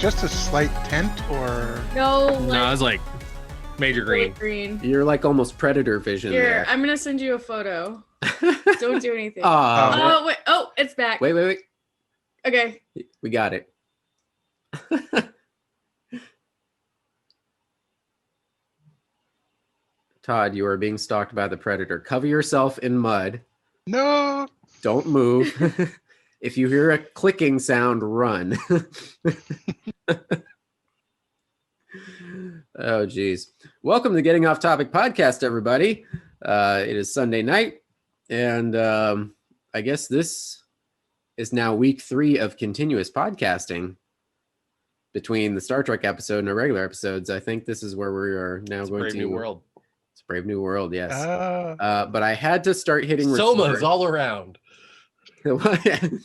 just a slight tint, or No, No, it's like major green. green. You're like almost predator vision Here, there. I'm gonna send you a photo. Don't do anything. Aw. Oh wait! Oh, it's back. Wait. Okay. We got it. Todd, you are being stalked by the predator. Cover yourself in mud. no. Don't move. If you hear a clicking sound, run. Oh, geez. Welcome to Getting Off Topic Podcast, everybody. It is Sunday night, and I guess this is now week 3 of continuous podcasting between the Star Trek episode and our regular episodes. I think this is where we are now going Brave to... New World. It's Brave New World, yes. Ah. But I had to start hitting Somas record. all around. Somas,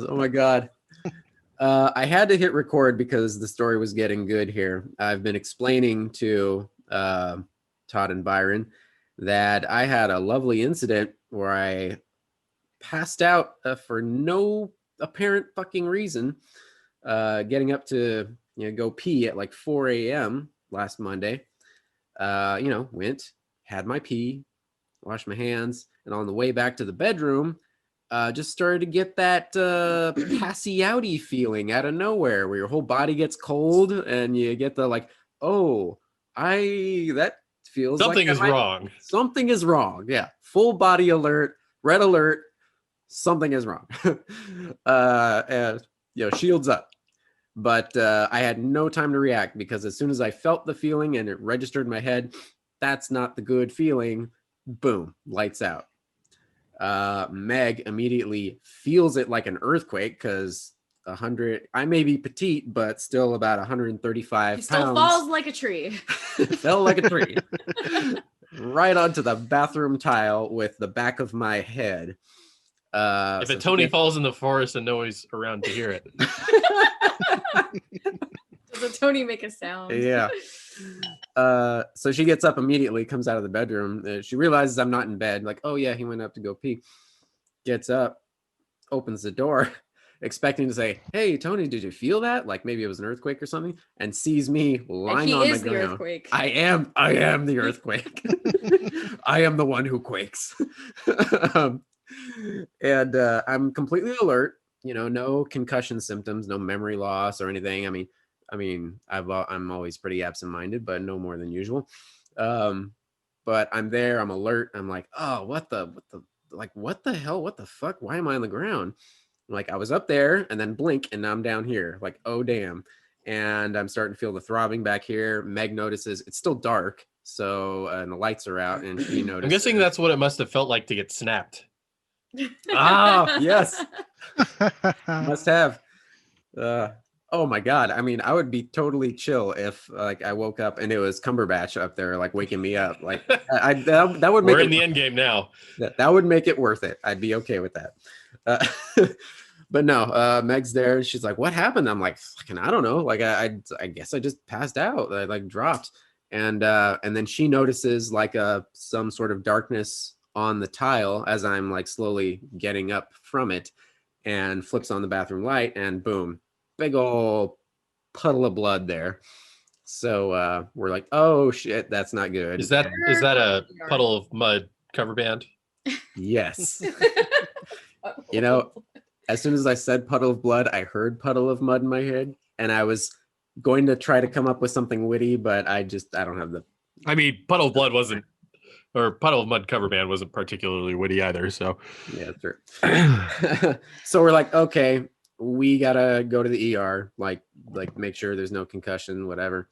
oh my God. I had to hit record because the story was getting good here. I've been explaining to Todd and Byron that I had a lovely incident where I passed out for no apparent fucking reason, getting up to go pee at like 4 a.m. last Monday. Went, had my pee, washed my hands, and on the way back to the bedroom, just started to get that passy outy feeling out of nowhere where your whole body gets cold and you get the like, that feels Something like is wrong. Something is wrong. Yeah. Full body alert, red alert. Something is wrong. And shields up. But I had no time to react because as soon as I felt the feeling and it registered in my head, that's not the good feeling. Boom, lights out. Meg immediately feels it like an earthquake because I may be petite, but still about 135 He still pounds. falls like a tree. Fell like a tree. Right onto the bathroom tile with the back of my head. If a Tony falls in the forest and nobody's around to hear it. Does a Tony make a sound? Yeah. So she gets up immediately, comes out of the bedroom. She realizes I'm not in bed. Like, oh yeah, he went up to go pee. Gets up, opens the door, expecting to say, "Hey, Tony, did you feel that? Like maybe it was an earthquake or something." And sees me lying on the ground. The earthquake. I am the earthquake. I am the one who quakes. And I'm completely alert. No concussion symptoms, no memory loss or anything. I mean, I'm always pretty absent-minded, but no more than usual. But I'm there. I'm alert. I'm like, oh, what the hell? What the fuck? Why am I on the ground? Like I was up there, and then blink, and now I'm down here. Like, oh damn! And I'm starting to feel the throbbing back here. Meg notices it's still dark, so and the lights are out, and she notices. I'm guessing that's what it must have felt like to get snapped. Ah, yes. Must have. Oh my God. I mean, I would be totally chill if like I woke up and it was Cumberbatch up there like waking me up. Like that would make We're in the end game now. That would make it worth it. I'd be okay with that. But no, Meg's there. She's like, what happened? I'm like, fucking, I don't know. Like I guess I just passed out. I like dropped. And then she notices like some sort of darkness on the tile as I'm like slowly getting up from it, and flips on the bathroom light, and boom, big old puddle of blood there. So we're like, oh shit, that's not good. Is that a puddle of mud cover band? Yes. As soon as I said puddle of blood, I heard puddle of mud in my head, and I was going to try to come up with something witty, but I don't have the... I mean, puddle of blood wasn't, or puddle of mud cover band wasn't particularly witty either, so... Yeah, sure. So we're like, okay, we gotta go to the ER, like make sure there's no concussion, whatever.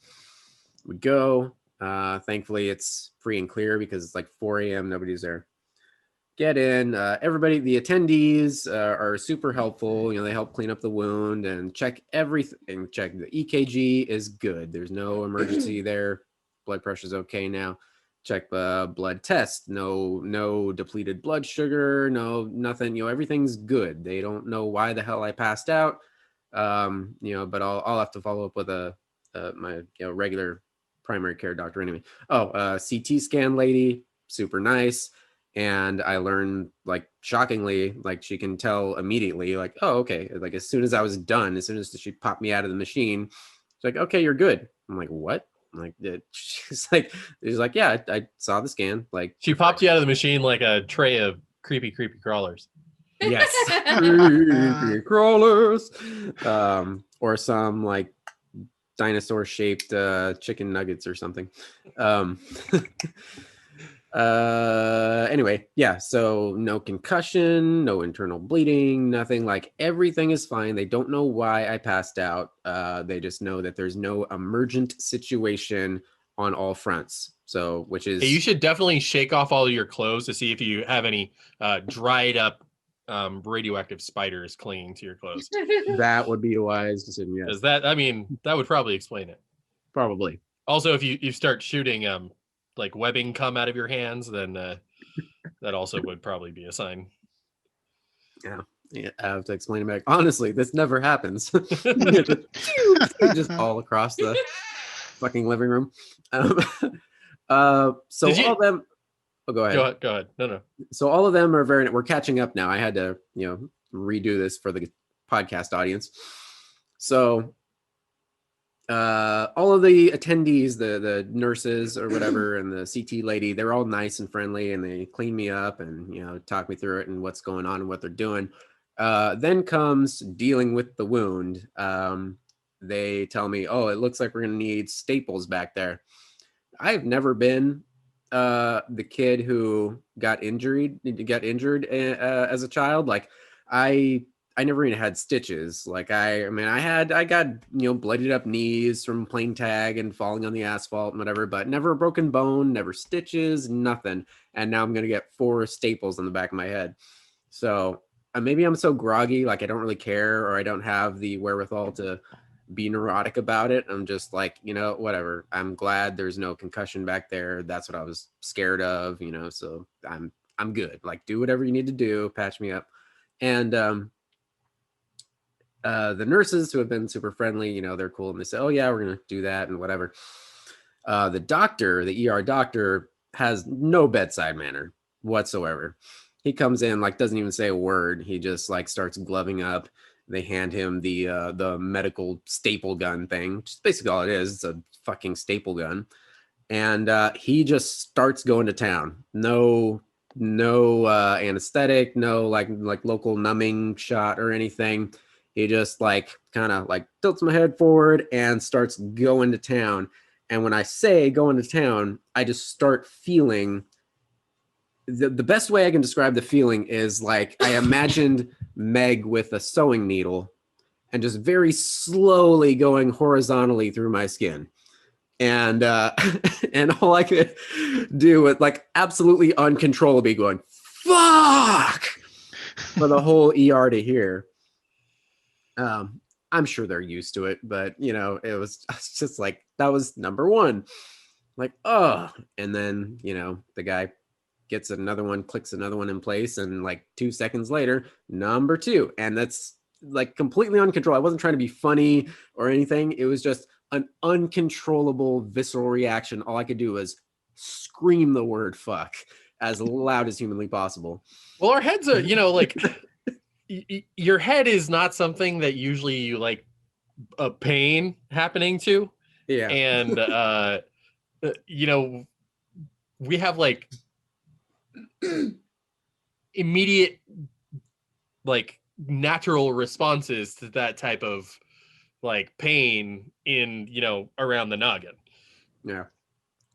We go. Thankfully, it's free and clear because it's like 4 a.m. Nobody's there. Get in. Everybody, the attendees are super helpful. They help clean up the wound and check everything. Check the EKG is good. There's no emergency there. Blood pressure's okay now. Check the blood test. No depleted blood sugar. No nothing. Everything's good. They don't know why the hell I passed out. But I'll have to follow up with my regular primary care doctor anyway. CT scan lady, super nice. And I learned, like, shockingly, like, she can tell immediately, like, oh, okay. Like, as soon as I was done, as soon as she popped me out of the machine, she's like, okay, you're good. I'm like, what? I'm like, she's like, yeah, I saw the scan. Like, She popped you out of the machine like a tray of creepy crawlers. yes, creepy crawlers, or some like dinosaur shaped chicken nuggets or something. Anyway, yeah, so no concussion, no internal bleeding, nothing. Like, everything is fine. They don't know why I passed out. They just know that there's no emergent situation on all fronts. So, which is Hey, you should definitely shake off all of your clothes to see if you have any dried up radioactive spiders clinging to your clothes. that would be a wise decision. Yes, Because that would probably explain it. probably. Also, if you start shooting like webbing come out of your hands, then that also would probably be a sign. Yeah, I have to explain it back. Honestly, this never happens. Just all across the fucking living room. So Did you- all of them. Oh, go ahead. Go ahead. No. So all of them are we're catching up now. I had to, redo this for the podcast audience. So all of the attendees, the nurses or whatever, and the CT lady, they're all nice and friendly, and they clean me up and talk me through it and what's going on and what they're doing. Then comes dealing with the wound. They tell me, oh, it looks like we're gonna need staples back there. I've never been the kid who got injured as a child. Like, I never even had stitches. Like, I got bloodied up knees from playing tag and falling on the asphalt and whatever, but never a broken bone, never stitches, nothing. And now I'm gonna get 4 staples on the back of my head. So maybe I'm so groggy, like I don't really care, or I don't have the wherewithal to be neurotic about it. I'm just like, whatever. I'm glad there's no concussion back there. That's what I was scared of, so I'm good. Like, do whatever you need to do, patch me up. And the nurses, who have been super friendly, they're cool, and they say, oh yeah, we're gonna do that and whatever. The ER doctor has no bedside manner whatsoever. He comes in, like, doesn't even say a word. He just like starts gloving up. They hand him the medical staple gun thing, which is basically all it is. It's a fucking staple gun. And he just starts going to town. No anesthetic, no like local numbing shot or anything. He just kind of tilts my head forward and starts going to town. And when I say going to town, I just start feeling the best way I can describe the feeling is like I imagined Meg with a sewing needle and just very slowly going horizontally through my skin. And and all I could do was absolutely uncontrollably going, fuck, for the whole ER to hear. I'm sure they're used to it, but it was just that was number one. And then, the guy gets another one, clicks another one in place, and 2 seconds later, number 2. And that's completely uncontrollable. I wasn't trying to be funny or anything. It was just an uncontrollable visceral reaction. All I could do was scream the word fuck as loud as humanly possible. Well, our heads are, your head is not something that usually you like a pain happening to. Yeah. And, we have immediate natural responses to that type of pain in around the noggin. Yeah.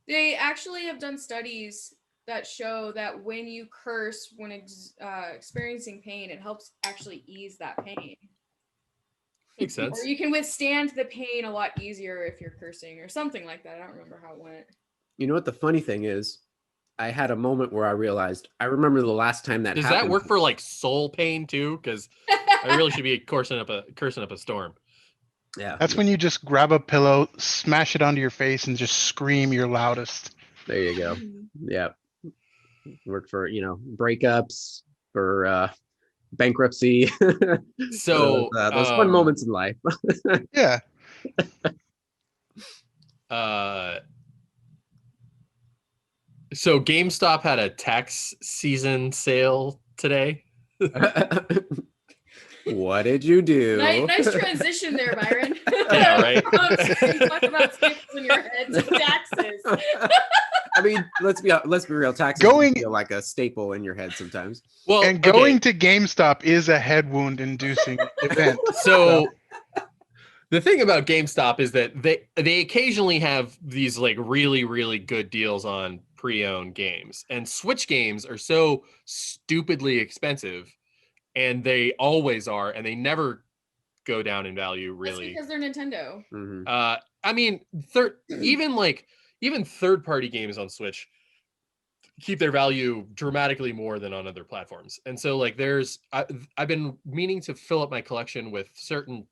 They actually have done studies that show that when you curse when experiencing pain, it helps actually ease that pain. Makes sense. Or you can withstand the pain a lot easier if you're cursing or something like that. I don't remember how it went. You know what the funny thing is? I had a moment where I realized, I remember the last time that Does happened. that work for soul pain too? Because I really should be cursing up a storm. Yeah. That's when you just grab a pillow, smash it onto your face, and just scream your loudest. There you go. Yeah. Work for, breakups, for bankruptcy. So those fun moments in life. Yeah. So GameStop had a tax season sale today. What did you do? Nice transition there, Byron. Yeah, right. Talk about staples in your head to taxes. I mean, let's be real. Taxes Going- feel like a staple in your head sometimes. Well, And going to GameStop is a head wound inducing event. so the thing about GameStop is that they occasionally have these like really, really good deals on pre-owned games, and Switch games are so stupidly expensive, and they always are, and they never go down in value That's really. because they're Nintendo. Mhm. I mean, even third-party games on Switch keep their value dramatically more than on other platforms. And so like I've been meaning to fill up my collection with certain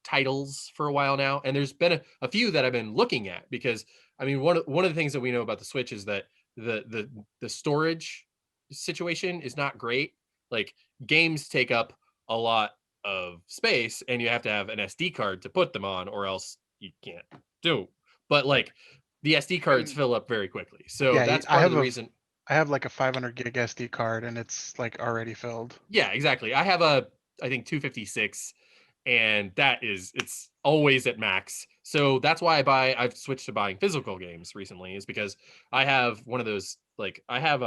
titles for a while now, and there's been a few that I've been looking at, because I mean one of the things that we know about the Switch is that the storage situation is not great. Like games take up a lot of space, and you have to have an SD card to put them on, or else you can't do. But like the SD cards fill up very quickly. So Yeah, that's I part of have the a- reason. I have like a 500 gig SD card and it's like already filled. Yeah, exactly. I have I think 256, and it's always at max. So that's why I've switched to buying physical games recently, is because I have one of those, like I have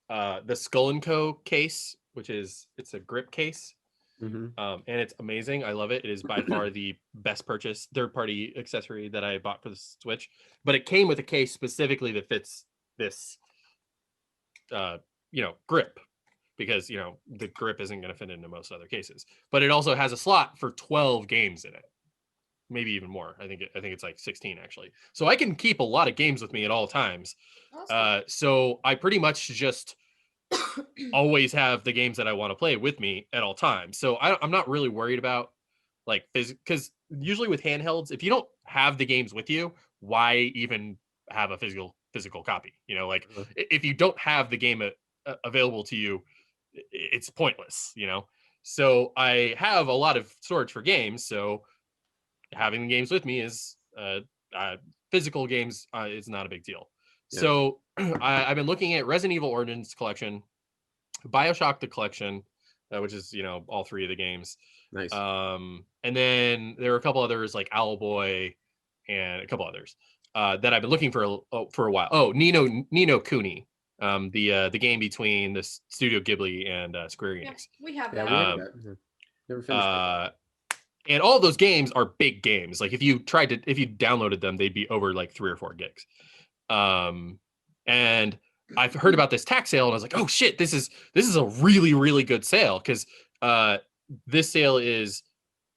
the Skull and Co case, which it's a grip case. Mhm. And it's amazing. I love it. It is by far the best purchase third-party accessory that I bought for the Switch. But it came with a case specifically that fits this, grip, because the grip isn't going to fit into most other cases. But it also has a slot for 12 games in it, maybe even more. I think it's like 16 actually. So I can keep a lot of games with me at all times. Awesome. So I pretty much just always have the games that I want to play with me at all times. So I'm not really worried about like because usually with handhelds, if you don't have the games with you, why even have a physical copy? Like Uh-huh. if you don't have the game available to you, it's pointless. So I have a lot of storage for games. So having the games with me is physical games is not a big deal. Yeah. So I've been looking at Resident Evil Origins Collection, BioShock the Collection, which is all three of the games. Nice. And then there are a couple others like Owlboy and a couple others that I've been looking for a while. Oh, Nino Kuni, the game between the Studio Ghibli and Square Yeah, Enix. we have Yeah, that. we have that. Yeah. Never finished it. And all those games are big games. Like if you downloaded them, they'd be over like 3 or 4 gigs. And I've heard about this tax sale, and I was like, oh shit, this is a really, really good sale, because this sale is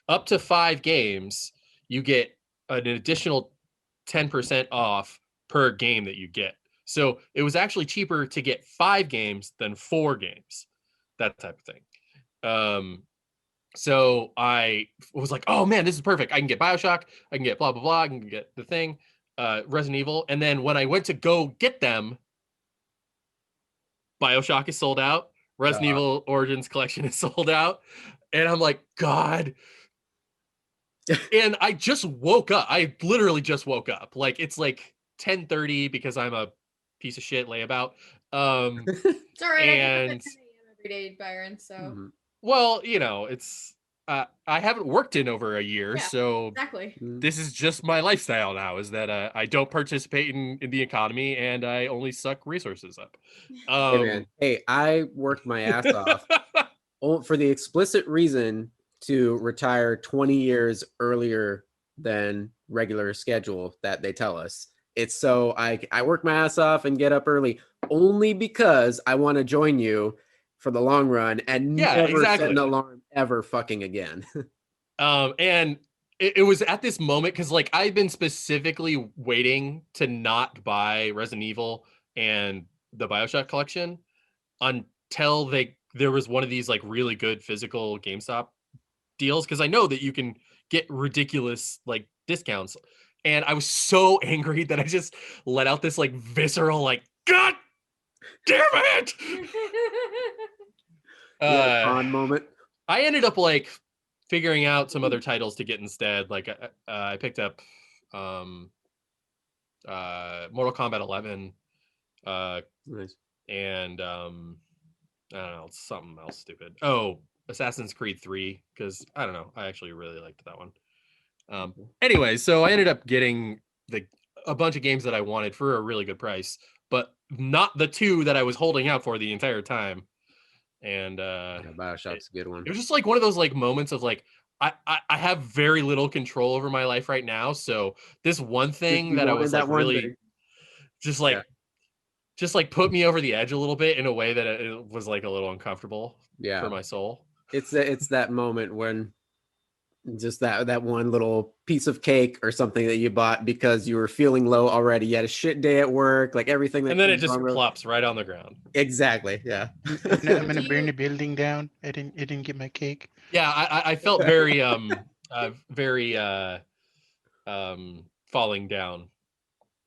up to 5 games. You get an additional 10% off per game that you get. So it was actually cheaper to get 5 games than 4 games, that type of thing. So I was like, oh man, this is perfect. I can get BioShock, I can get blah, blah, blah, I can get the thing, Resident Evil. And then when I went to go get them, BioShock is sold out. Resident Evil Origins Collection is sold out. And I'm like, God. And I just woke up. I literally just woke up. Like it's like 10:30 because I'm a piece of shit layabout. It's all right. And I get up at 10 a.m. every day, Byron. So Mhm. well, it's I haven't worked in over a year, Yeah. so exactly. this is just my lifestyle now, is that I don't participate in the economy, and I only suck resources up. Hey man, hey, I worked my ass off for the explicit reason to retire 20 years earlier than regular schedule that they tell us. It's so I work my ass off and get up early only because I want to join you for the long run and Yeah, never set exactly. an alarm ever fucking again. And it was at this moment, because like I've been specifically waiting to not buy Resident Evil and the BioShock collection until there was one of these like really good physical GameStop deals, because I know that you can get ridiculous like discounts. And I was so angry that I just let out this like visceral like, God damn it. On moment. I ended up like figuring out some other titles to get instead. Like I picked up Mortal Kombat 11, Nice. and I don't know, something else stupid. Oh, Assassin's Creed 3, because I don't know, I actually really liked that one. Anyway, so I ended up getting a bunch of games that I wanted for a really good price, but not the two that I was holding out for the entire time. And Yeah, Bioshock's a good one. it was just like one of those like moments of like I have very little control over my life right now, so this one thing you that I wanted was that like one really thing. just like Yeah. just like put me over the edge a little bit in a way that it was like a little uncomfortable Yeah. for my soul. It's that moment when just that one little piece of cake or something that you bought because you were feeling low already. You had a shit day at work, like everything. And then it just plops right on the ground. Exactly. Yeah. I'm gonna Do burn you- the building down. I didn't get my cake. Yeah, I felt very very falling down,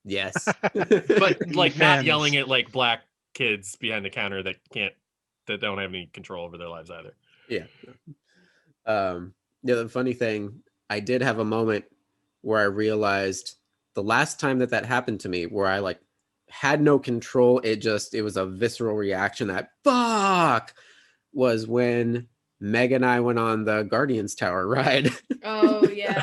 Yes. but like not Depends. yelling at like black kids behind the counter that don't have any control over their lives either. Yeah. Yeah, the funny thing, I did have a moment where I realized the last time that happened to me, where I like had no control, it was a visceral reaction that fuck, was when Meg and I went on the Guardians Tower ride. Oh yeah,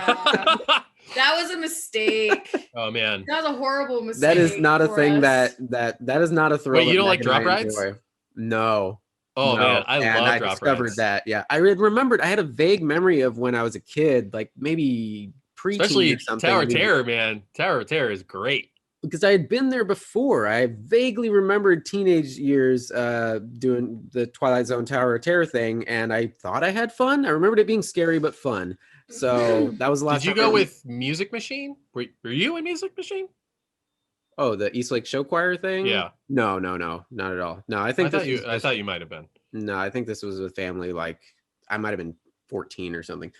that was a mistake. Oh man. That was a horrible mistake. That is not a for thing us. that is not a thrill. Wait, you that don't Meg like and I drop rides? enjoy. No. Oh No, man, I and love I drop discovered rides. that. Yeah, I had remembered. I had a vague memory of when I was a kid, like maybe preteen Especially or something. Tower of Terror, man. Tower of Terror is great. Because I had been there before. I vaguely remembered teenage years doing the Twilight Zone Tower of Terror thing, and I thought I had fun. I remembered it being scary but fun. So that was the last. Did you time go I- with Music Machine? Were you in Music Machine? Oh, the Eastlake Show Choir thing? Yeah. No, not at all. No, I think I thought you might have been. No, I think this was a family. Like I might have been 14 or something.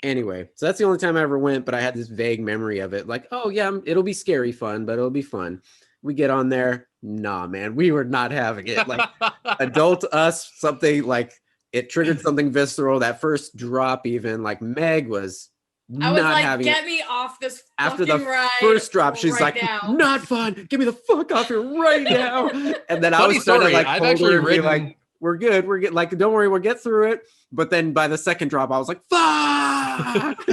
Anyway, so that's the only time I ever went, but I had this vague memory of it. Like, oh yeah, it'll be scary fun, but it'll be fun. We get on there. Nah, man, we were not having it. Like adult us, something like it triggered something visceral. That first drop, even like Meg was I was not like, having get it. me off this After fucking the ride first drop, she's right like, now. not fun. Get me the fuck off here right now. And then I Funny was trying story. to like I've hold actually her and be ridden. like, we're good. Like, don't worry, we'll get through it. But then by the second drop, I was like, fuck.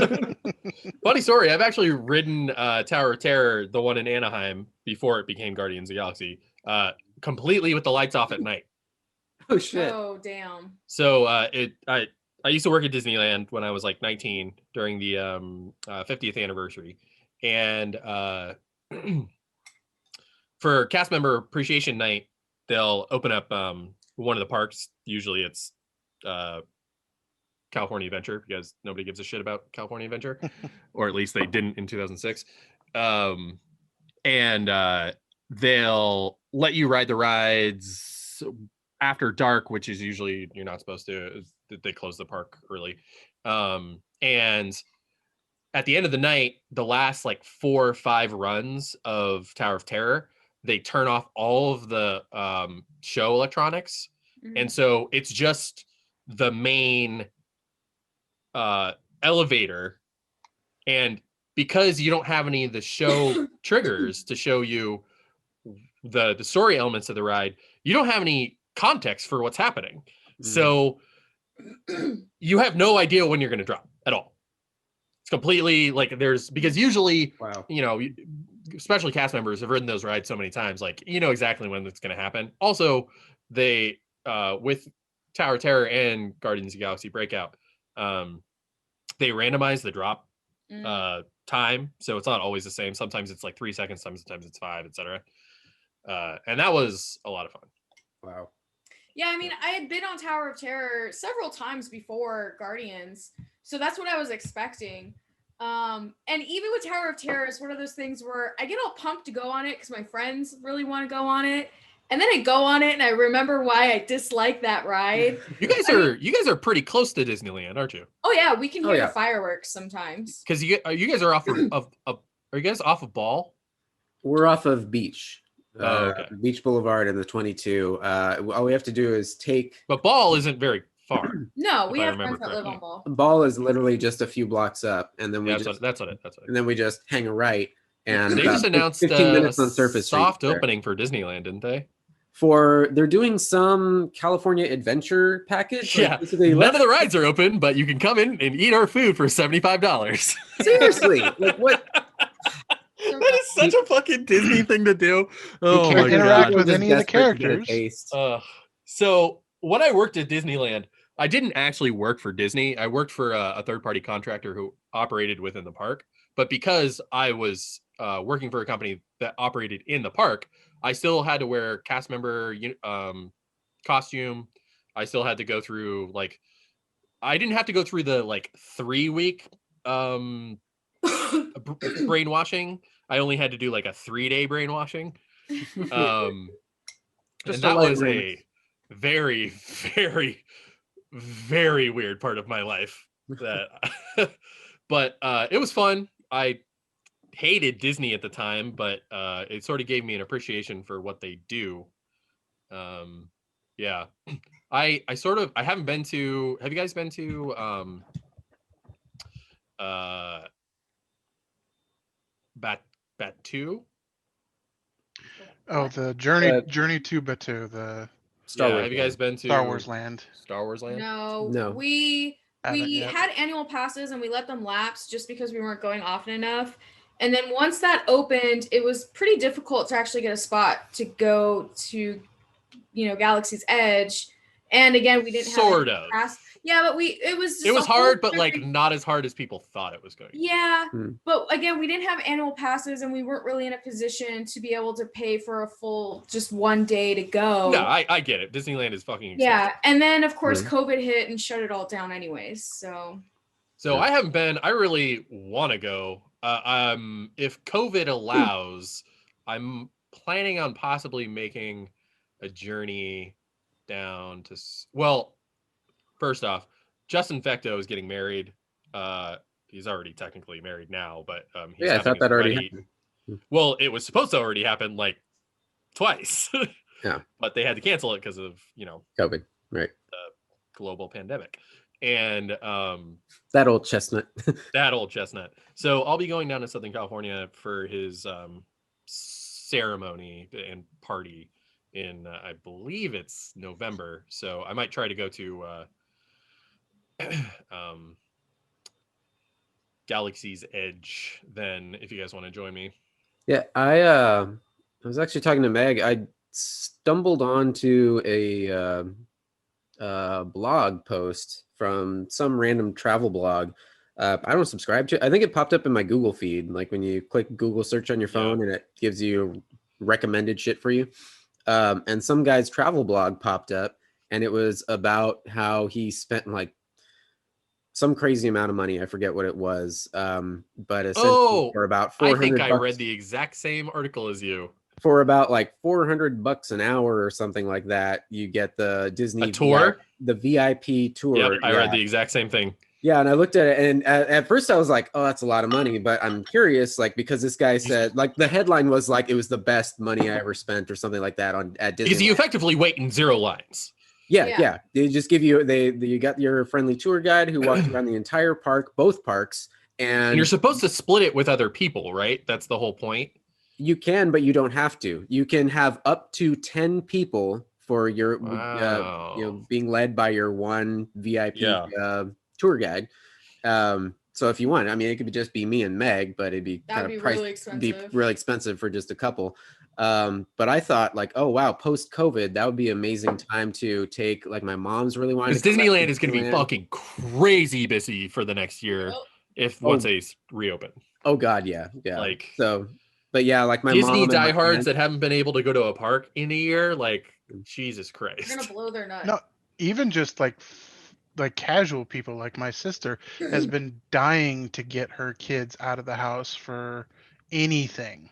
Funny story. I've actually ridden Tower of Terror, the one in Anaheim, before it became Guardians of the Galaxy, completely with the lights off at night. Oh shit. Oh damn. So I used to work at Disneyland when I was like 19 during the 50th anniversary, and for cast member appreciation night, they'll open up one of the parks. Usually it's California Adventure, because nobody gives a shit about California Adventure, or at least they didn't in 2006. And they'll let you ride the rides after dark, which is usually you're not supposed to. They close the park early. And at the end of the night, the last like 4 or 5 runs of Tower of Terror, they turn off all of the show electronics. And so it's just the main elevator. And because you don't have any of the show triggers to show you the story elements of the ride, you don't have any context for what's happening. So you have no idea when you're going to drop at all. It's completely like because usually, Wow. you know, especially cast members have ridden those rides so many times, like, you know exactly when it's going to happen. Also, they, with Tower of Terror and Guardians of the Galaxy Breakout, they randomize the drop time. So it's not always the same. Sometimes it's like 3 seconds, sometimes it's 5, etc. And that was a lot of fun. Wow. Yeah, I mean, I had been on Tower of Terror several times before Guardians, so that's what I was expecting. And even with Tower of Terror, it's one of those things where I get all pumped to go on it because my friends really want to go on it, and then I go on it and I remember why I dislike that ride. You guys are pretty close to Disneyland, aren't you? Oh yeah, we can hear yeah. the fireworks sometimes. Because you guys are off of are you guys off of Ball? We're off of Beach. Okay. Beach Boulevard and the 22. All we have to do is take. But Ball isn't very far. No, If we I have remember friends that live on correctly. Ball. Ball is literally just a few blocks up, and then we Yeah, just that's what it. and then we just hang a right, And They just announced 15 a minutes on Surface Street soft there. opening for Disneyland, didn't they? They're doing some California Adventure package. Yeah, basically none of the rides are open, but you can come in and eat our food for $75. Seriously, like what? So That is such a fucking Disney thing to do. Oh can't my interact god. with Just any of the desperate to get a characters. taste. So when I worked at Disneyland, I didn't actually work for Disney. I worked for a third-party contractor who operated within the park. But because I was working for a company that operated in the park, I still had to wear cast member costume. I still had to go through I didn't have to go through the 3-week brainwashing. I only had to do a 3-day brainwashing. Just And a that light was remix. a very, very, very weird part of my life. But it was fun. I hated Disney at the time, but it sort of gave me an appreciation for what they do. Yeah. I haven't been to, have you guys been to Batu? Oh, the Journey to Batuu, the Star Wars. Have you guys been to Star Wars land. Star Wars Land? No. We Haven't we yet. had annual passes and we let them lapse just because we weren't going often enough. And then once that opened, it was pretty difficult to actually get a spot to go to, Galaxy's Edge. And again, we didn't have Sort any of. pass. Yeah, but it was just It was a whole hard, but different- not as hard as people thought it was going to be. Yeah, Hmm. but again, we didn't have annual passes and we weren't really in a position to be able to pay for a full just one day to go. No, I get it. Disneyland is fucking expensive. Yeah, and then of course Mhm. COVID hit and shut it all down anyways. So So Yeah. I haven't been. I really want to go. If COVID allows, I'm planning on possibly making a journey down to. Well, first off, Justin Fecto is getting married. He's already technically married now, but he's Yeah, I having thought his that already wedding- happened. Well, it was supposed to already happen twice. Yeah. But they had to cancel it because of COVID, right? global pandemic. And That old chestnut. that old chestnut. So I'll be going down to Southern California for his ceremony and party in I believe it's November. So I might try to go to Galaxy's Edge then if you guys want to join me. Yeah, I was actually talking to Meg. I stumbled onto a blog post from some random travel blog. I don't subscribe to it. I think it popped up in my Google feed, like when you click Google search on your phone and it gives you recommended shit for you. And some guy's travel blog popped up, and it was about how he spent some crazy amount of money. I forget what it was. But essentially for about I 400 think I bucks, read the exact same article as you. for about $400 an hour or something like that, you get the Disney tour? the VIP tour. Yep, I read the exact same thing. Yeah, and I looked at it, and at first I was like, "Oh, that's a lot of money." But I'm curious, because this guy said, the headline was it was the best money I ever spent, or something like that at Disney. Because you effectively wait in 0 lines. Yeah. They just give you you got your friendly tour guide who walks around the entire park, both parks, And you're supposed to split it with other people, right? That's the whole point. You can, but you don't have to. You can have up to 10 people for your being led by your one VIP tour guide. So if you want, I mean, it could just be me and Meg, but it'd be really expensive for just a couple. But I thought oh wow, post COVID, that would be an amazing time to take my mom's really wanting. Because Disneyland is going to be fucking crazy busy for the next year once they reopen. Oh God, yeah. But yeah, my Disney mom diehards that haven't been able to go to a park in a year, Jesus Christ. they're gonna blow their nut. No, even just like casual people like my sister has been dying to get her kids out of the house for anything.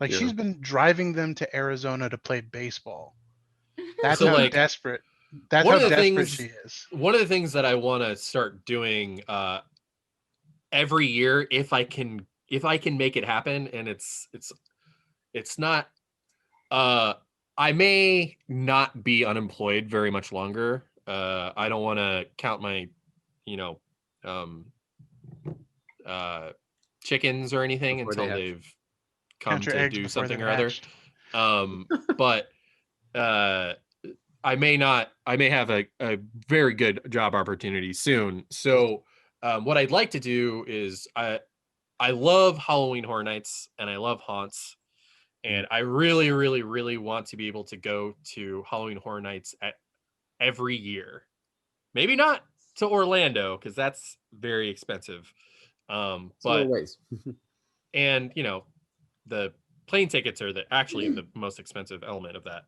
She's been driving them to Arizona to play baseball. That's So, how desperate. That's how desperate she is. One of the things that I want to start doing every year, if I can make it happen, and it's not. I may not be unemployed very much longer. I don't want to count my, chickens or anything until they've come Count your to eggs do before something they're or other. hatched. But I may have a very good job opportunity soon. So what I'd like to do is I love Halloween Horror Nights and I love haunts. And I really, really, really want to be able to go to Halloween Horror Nights every year. Maybe not to Orlando because that's very expensive. But ways. and the plane tickets are actually the most expensive element of that.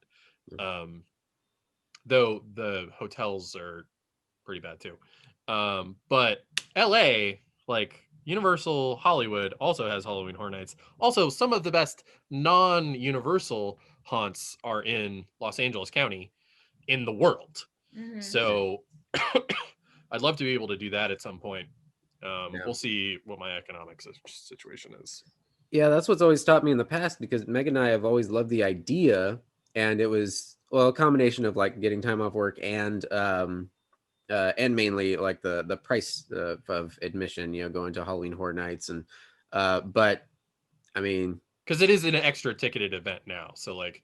Though the hotels are pretty bad too. But LA, like Universal Hollywood, also has Halloween Horror Nights. Also, some of the best non-Universal haunts are in Los Angeles County in the world. Mhm. So I'd love to be able to do that at some point. We'll see what my economic situation is. Yeah, that's what's always stopped me in the past because Meg and I have always loved the idea, and it was a combination of like getting time off work and mainly like the price of admission, going to Halloween Horror Nights, and but I mean, because it is an extra ticketed event now, so like,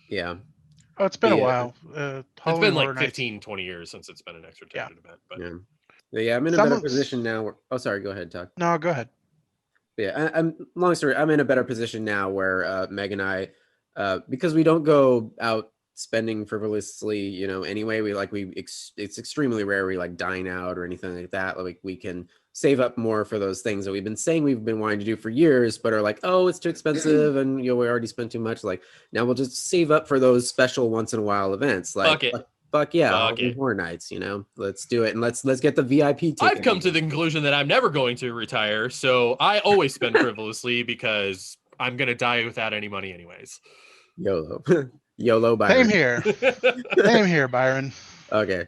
yeah. Oh, it's been a Yeah. while. It's been like 15, 20 years since it's been an extra ticketed event. But yeah, I'm in a better position now. Oh, sorry, go ahead, Todd. No, go ahead. Yeah, I'm long story. I'm in a better position now where Meg and I, because we don't go out spending frivolously, anyway. It's extremely rare we like dine out or anything like that. Like we can save up more for those things that we've been saying we've been wanting to do for years, but are like, oh, it's too expensive, and we already spent too much. Like now we'll just save up for those special once in a while events. Like fuck yeah, Halloween Horror Nights, let's do it, and let's get the VIP ticket. I've come to the conclusion that I'm never going to retire, so I always spend frivolously because I'm gonna die without any money anyways. YOLO, Byron. Same here, Byron. Okay,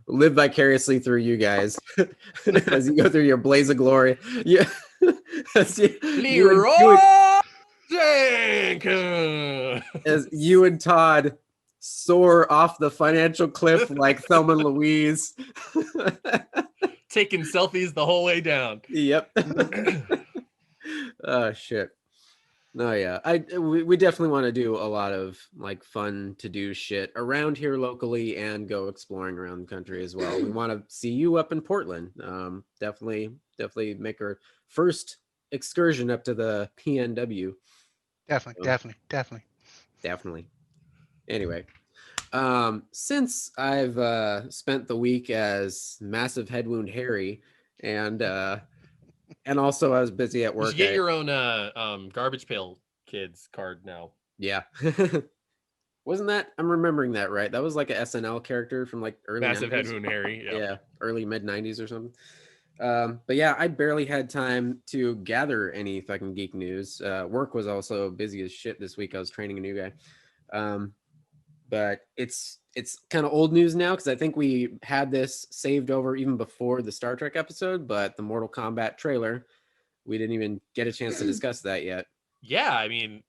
live vicariously through you guys as you go through your blaze of glory. Yeah, as you and Todd soar off the financial cliff like Thelma and Louise, taking selfies the whole way down. Yep. Oh shit. No, yeah, we definitely want to do a lot of like fun to do shit around here locally and go exploring around the country as well. We want to see you up in Portland. Definitely make our first excursion up to the PNW. Definitely. Anyway, since I've spent the week as Massive Head Wound Harry and also I was busy at work. You get your own Garbage Pail Kids card now. Yeah. Wasn't that, I'm remembering that right? That was like a SNL character from like early Massive 90s. Head Wound Harry. Yeah, early mid 90s or something. But yeah, I barely had time to gather any fucking geek news. Work was also busy as shit this week. I was training a new guy. But it's kind of old news now because I think we had this saved over even before the Star Trek episode, but the Mortal Kombat trailer, we didn't even get a chance to discuss that yet. Yeah, I mean,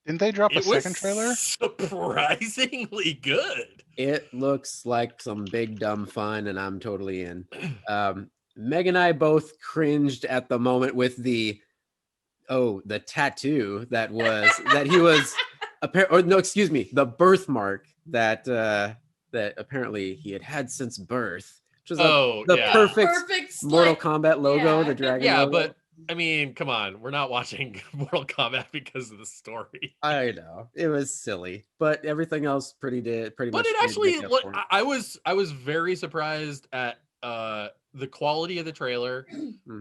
didn't they drop a second trailer? Surprisingly good. It looks like some big dumb fun, and I'm totally in. Meg and I both cringed at the moment with the tattoo that he was the birthmark that apparently he had since birth, which was the perfect Mortal Kombat logo, the dragon logo. But I mean, come on, we're not watching Mortal Kombat because of the story. I know it was silly, but everything else pretty much. But it actually, I was very surprised at the quality of the trailer,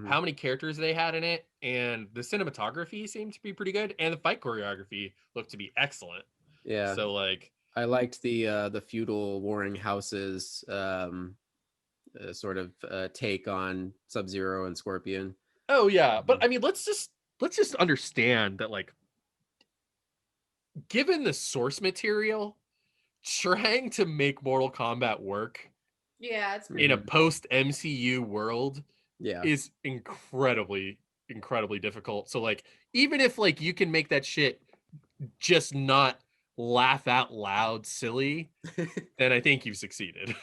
how many characters they had in it, and the cinematography seemed to be pretty good, and the fight choreography looked to be excellent. Yeah. So like, I liked the feudal warring houses sort of take on Sub-Zero and Scorpion. Oh yeah, but I mean, let's just understand that, like, given the source material, trying to make Mortal Kombat work, it's in a post MCU world, is incredibly difficult. So like, even if like you can make that shit just not laugh out loud silly, then I think you've succeeded.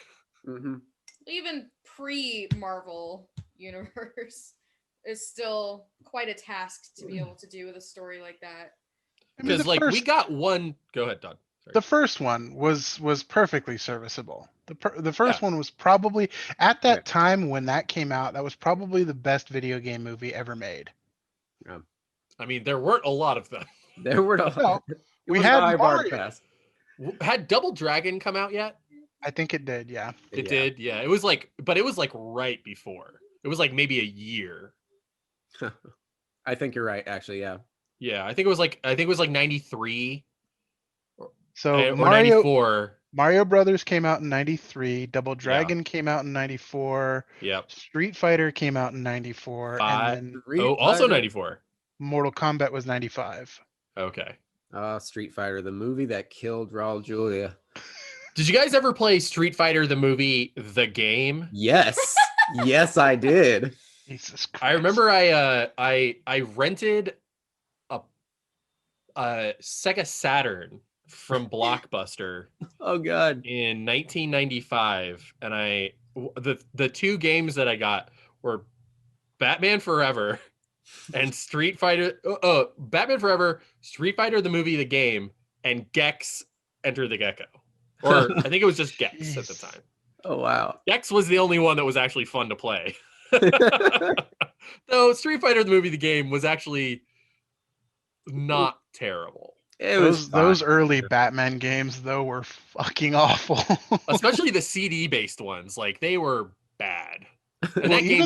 Even pre-Marvel universe. is still quite a task to be able to do with a story like that. Because like we got one. Go ahead, Don. Sorry. The first one was perfectly serviceable. The first one was probably at that time when that came out, that was probably the best video game movie ever made. I mean, there weren't a lot of them. There were no. Well, we had Mario. Had Double Dragon come out yet? I think it did. Yeah, it did. Yeah, it was like, but it was like right before. It was like maybe a year. I think you're right. Actually, yeah. Yeah, I think it was like 93. So or 94. Mario Brothers came out in 93. Double Dragon came out in 94. Yep. Street Fighter came out in 94. And then also 94. Mortal Kombat was 95. Okay. Street Fighter, the movie that killed Raul Julia. Did you guys ever play Street Fighter the movie, the game? Yes. Yes, I did. Jesus Christ. I remember I rented a Sega Saturn from Blockbuster. Oh God. In 1995, and the two games that I got were Batman Forever and Street Fighter. Batman Forever, Street Fighter the movie, the game, and Gex Enter the Gecko. Or I think it was just Gex at the time. Oh wow. Gex was the only one that was actually fun to play. Though Street Fighter the movie, the game was actually not terrible. It was those early Batman games though were fucking awful. Especially the CD-based ones, like they were bad. And well, that game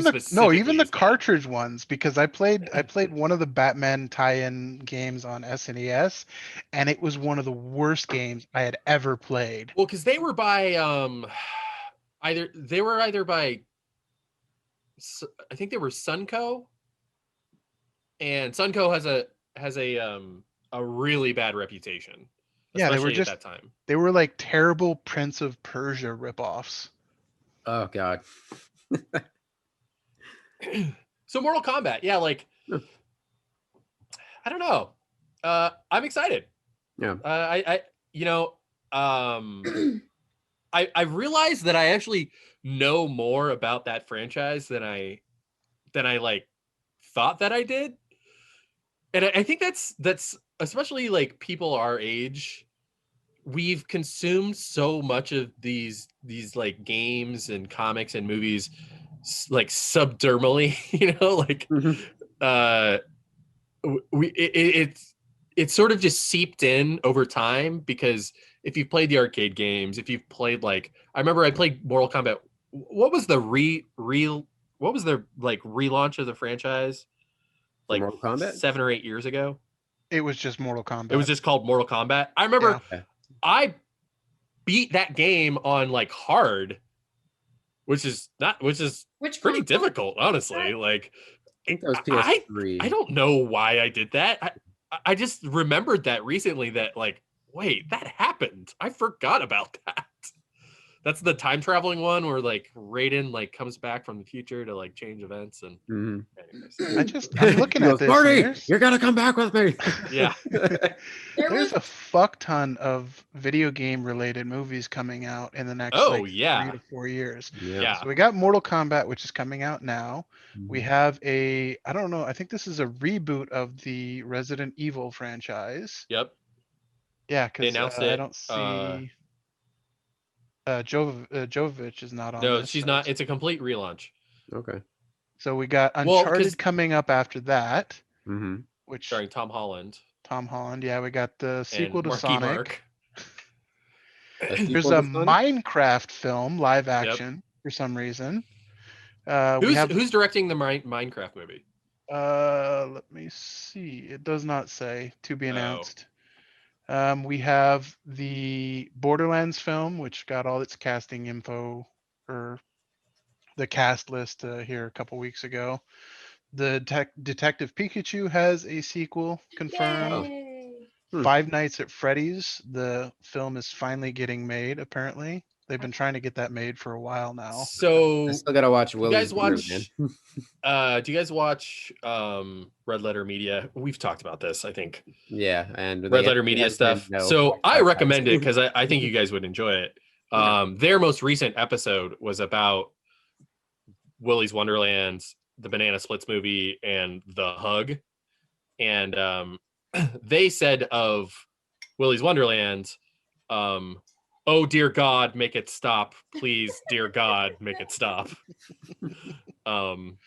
even the cartridge ones, because I played one of the Batman tie-in games on SNES, and it was one of the worst games I had ever played. Well, because they were by either by I think they were Sunco, and Sunco has a really bad reputation. Yeah, they were just at that time. They were like terrible Prince of Persia ripoffs. Oh God. So Mortal Kombat, yeah, like I don't know. I'm excited. Yeah. I realized that I actually know more about that franchise than I like thought that I did. And I think that's especially like people our age, we've consumed so much of these like games and comics and movies like subdermally, like it's sort of just seeped in over time, because if you've played the arcade games, if you've played, like, I remember I played Mortal Kombat. What was the what was the like relaunch of the franchise? Like Mortal Kombat? 7 or 8 years ago. It was just Mortal Kombat. It was just called Mortal Kombat. I remember I beat that game on like hard, which is pretty difficult, honestly. Like, I think that was PS3. I don't know why I did that. I just remembered that recently, that like, wait, that happened. I forgot about that. That's the time traveling one where like Raiden like comes back from the future to like change events and anyways. I'm looking at this. Marty, you're gonna come back with me. Yeah. There's a fuck ton of video game related movies coming out in the next 3 to 4 years. Yeah. So we got Mortal Kombat, which is coming out now. We have I don't know, I think this is a reboot of the Resident Evil franchise. Yep. Yeah, because they announced it. I don't see Jovovich is not on. No, this, she's not. It's a complete relaunch. Okay. So we got Uncharted coming up after that, which starring Tom Holland. Yeah, we got the sequel to Marky Sonic. Mark. There's a Minecraft film, live action, for some reason. Who's directing the Minecraft movie? Let me see. It does not say. To be announced. We have the Borderlands film, which got all its casting info, or the cast list, here a couple weeks ago. The Detective Pikachu has a sequel confirmed. Yay. Five Nights at Freddy's, the film is finally getting made, apparently. They've been trying to get that made for a while now. So I still gotta watch Willy. Do you guys watch Red Letter Media? We've talked about this, I think. Yeah, and Red Letter Media stuff. So I recommend it because I think you guys would enjoy it. Their most recent episode was about Willy's Wonderland the Banana Splits movie and The Hug, and they said of Willy's Wonderland, oh dear God, make it stop, please, dear God, make it stop.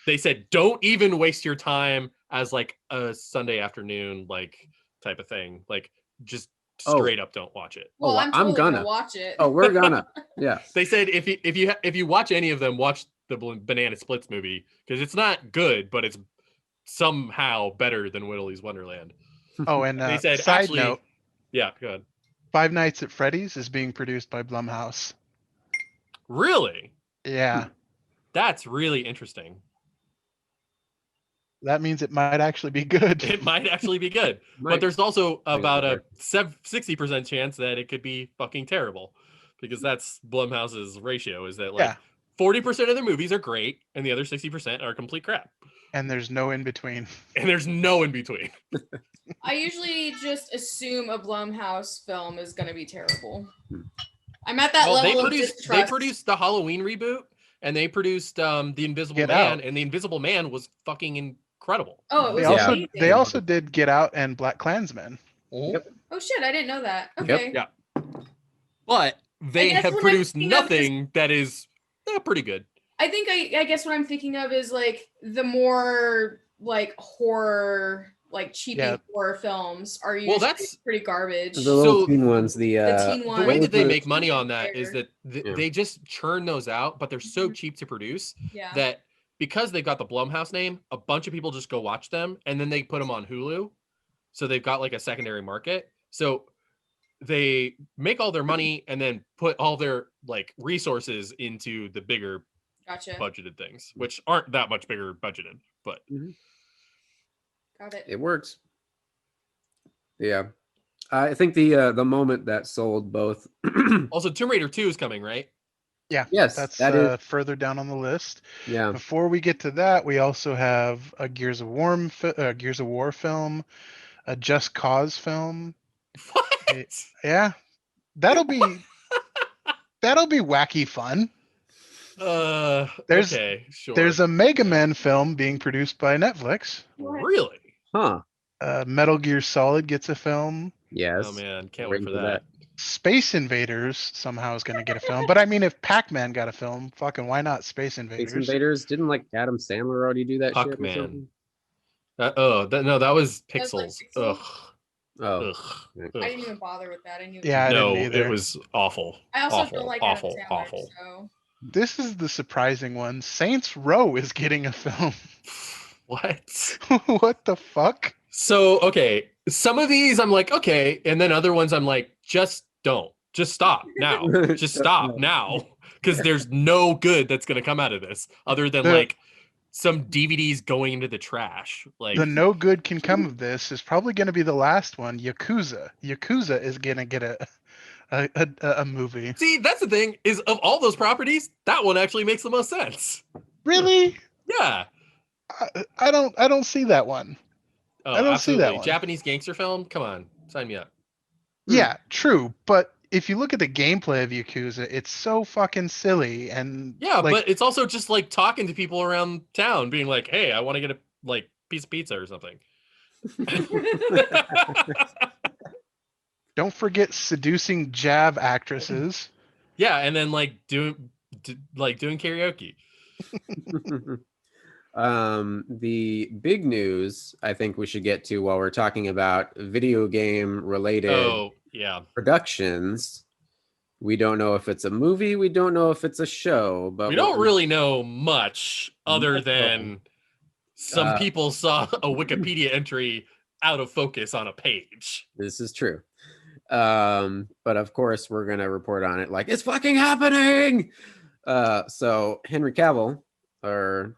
They said don't even waste your time as like a Sunday afternoon like type of thing, like just straight up don't watch it. Well, I'm totally gonna watch it. Oh, we're gonna. Yeah. They said if you watch any of them, watch the Banana Splits movie because it's not good, but it's somehow better than Willy's Wonderland. Oh, and they said side actually, note, yeah, go ahead. Five Nights at Freddy's is being produced by Blumhouse. Really? Yeah. That's really interesting. That means it might actually be good. It might actually be good. But there's also about a 60% chance that it could be fucking terrible. Because that's Blumhouse's ratio, is that like 40% of their movies are great and the other 60% are complete crap. And there's no in between. And there's no in between. I usually just assume a Blumhouse film is going to be terrible. I'm at that level of distrust. They produced the Halloween reboot, and they produced The Invisible Man, and The Invisible Man was fucking incredible. Oh, it was they also did Get Out and Black Klansman. Yep. Oh shit, I didn't know that. Okay. Yep. Yeah. But they have produced nothing that is pretty good. I guess what I'm thinking of is like the more like horror, like cheapy horror films are usually pretty garbage. The little teen ones, the teen ones. The way that they make money on that is that they just churn those out, but they're so cheap to produce that because they've got the Blumhouse name, a bunch of people just go watch them and then they put them on Hulu. So they've got like a secondary market. So they make all their money and then put all their like resources into the bigger budgeted things, which aren't that much bigger budgeted, but got it. It works. Yeah. I think the moment that sold both. Also, Tomb Raider 2 is coming, right? Yeah. Yes. That's further down on the list. Yeah. Before we get to that, we also have a Gears of War film, a Just Cause film. What? Yeah. That'll be wacky fun. Okay, sure. There's a Mega Man film being produced by Netflix. Really? Huh. Metal Gear Solid gets a film. Yes. Oh man, can't wait for that. Space Invaders somehow is going to get a film. But I mean, if Pac-Man got a film, fucking why not Space Invaders? Space Invaders? Didn't like Adam Sandler already do that shit? Pac-Man. That was Pixels. Ugh. Oh. Ugh. I didn't even bother with that. I didn't it was awful. I also don't like awful, Adam Sandler, awful. So. This is the surprising one. Saints Row is getting a film. What? What the fuck? So, okay. Some of these I'm like, okay. And then other ones I'm like, just don't. Just stop now. Just stop now. Because there's no good that's going to come out of this other than like some DVDs going into the trash. Like the no good can come of this is probably going to be the last one. Yakuza. Yakuza is going to get a movie. See, that's the thing is of all those properties, that one actually makes the most sense. Really? Yeah. I don't see that one. Oh, I don't absolutely. see that one. Japanese gangster film? Come on, sign me up. Yeah, true. But if you look at the gameplay of Yakuza, it's so fucking silly and yeah, but it's also just like talking to people around town, being like, "Hey, I want to get a piece of pizza or something." Don't forget seducing Jav actresses. Yeah, and then doing karaoke. The big news I think we should get to while we're talking about video game related productions. We don't know if it's a movie, we don't know if it's a show, but we don't really know much other than some people saw a Wikipedia entry out of focus on a page. This is true. But of course we're gonna report on it like it's fucking happening. So Henry Cavill, our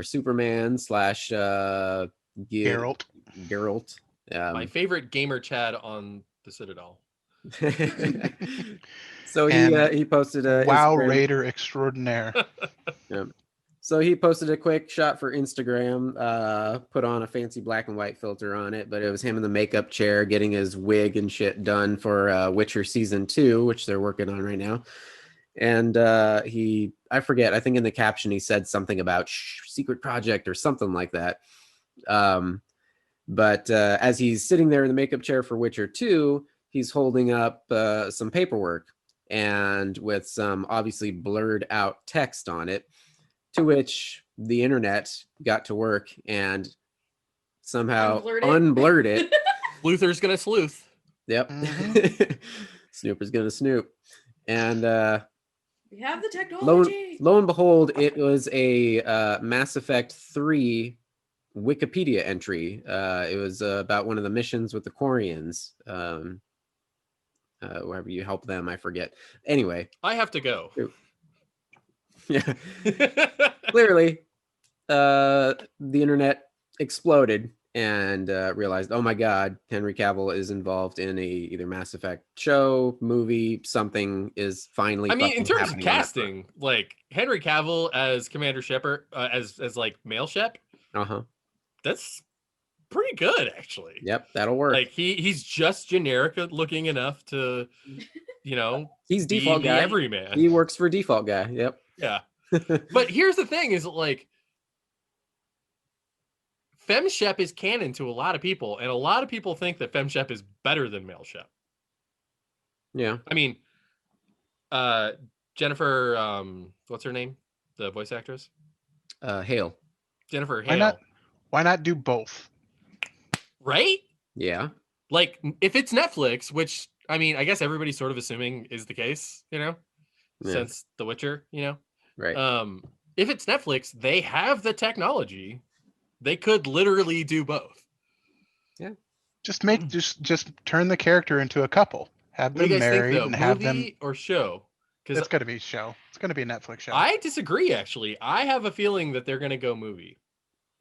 Superman / Geralt. My favorite gamer Chad on the Citadel. So he posted a WoW Instagram. Raider extraordinaire. Yeah. So he posted a quick shot for Instagram, put on a fancy black and white filter on it, but it was him in the makeup chair getting his wig and shit done for Witcher Season 2, which they're working on right now. And I forget, I think in the caption he said something about secret project or something like that. But as he's sitting there in the makeup chair for Witcher 2, he's holding up some paperwork and with some obviously blurred out text on it, to which the internet got to work and somehow unblurred it. Luther's gonna sleuth. Yep. Snooper's gonna snoop. And we have the technology. Lo and behold, it was a Mass Effect 3 Wikipedia entry. It was about one of the missions with the Quarians. Wherever you help them, I forget. Anyway, I have to go. Yeah. Clearly, the internet exploded and realized, oh my God, Henry Cavill is involved in either Mass Effect show, movie, something is finally. I mean, in terms of casting, like Henry Cavill as Commander Shepard, as like male Shep. That's pretty good, actually. Yep, that'll work. Like he's just generic looking enough to, he's default guy. Everyman. He works for default guy. Yep. Yeah. But here's the thing: is like, Fem Shep is canon to a lot of people, and a lot of people think that Fem Shep is better than male Shep. Yeah. I mean, Jennifer, what's her name? The voice actress? Hale. Jennifer Hale. Why not do both? Right? Yeah. Like, if it's Netflix, which, I mean, I guess everybody's sort of assuming is the case, since The Witcher, Right. If it's Netflix, they have the technology. They could literally do both. Yeah. Just turn the character into a couple. Have them married and have them. Movie or show? Because it's going to be a show. It's going to be a Netflix show. I disagree, actually. I have a feeling that they're going to go movie.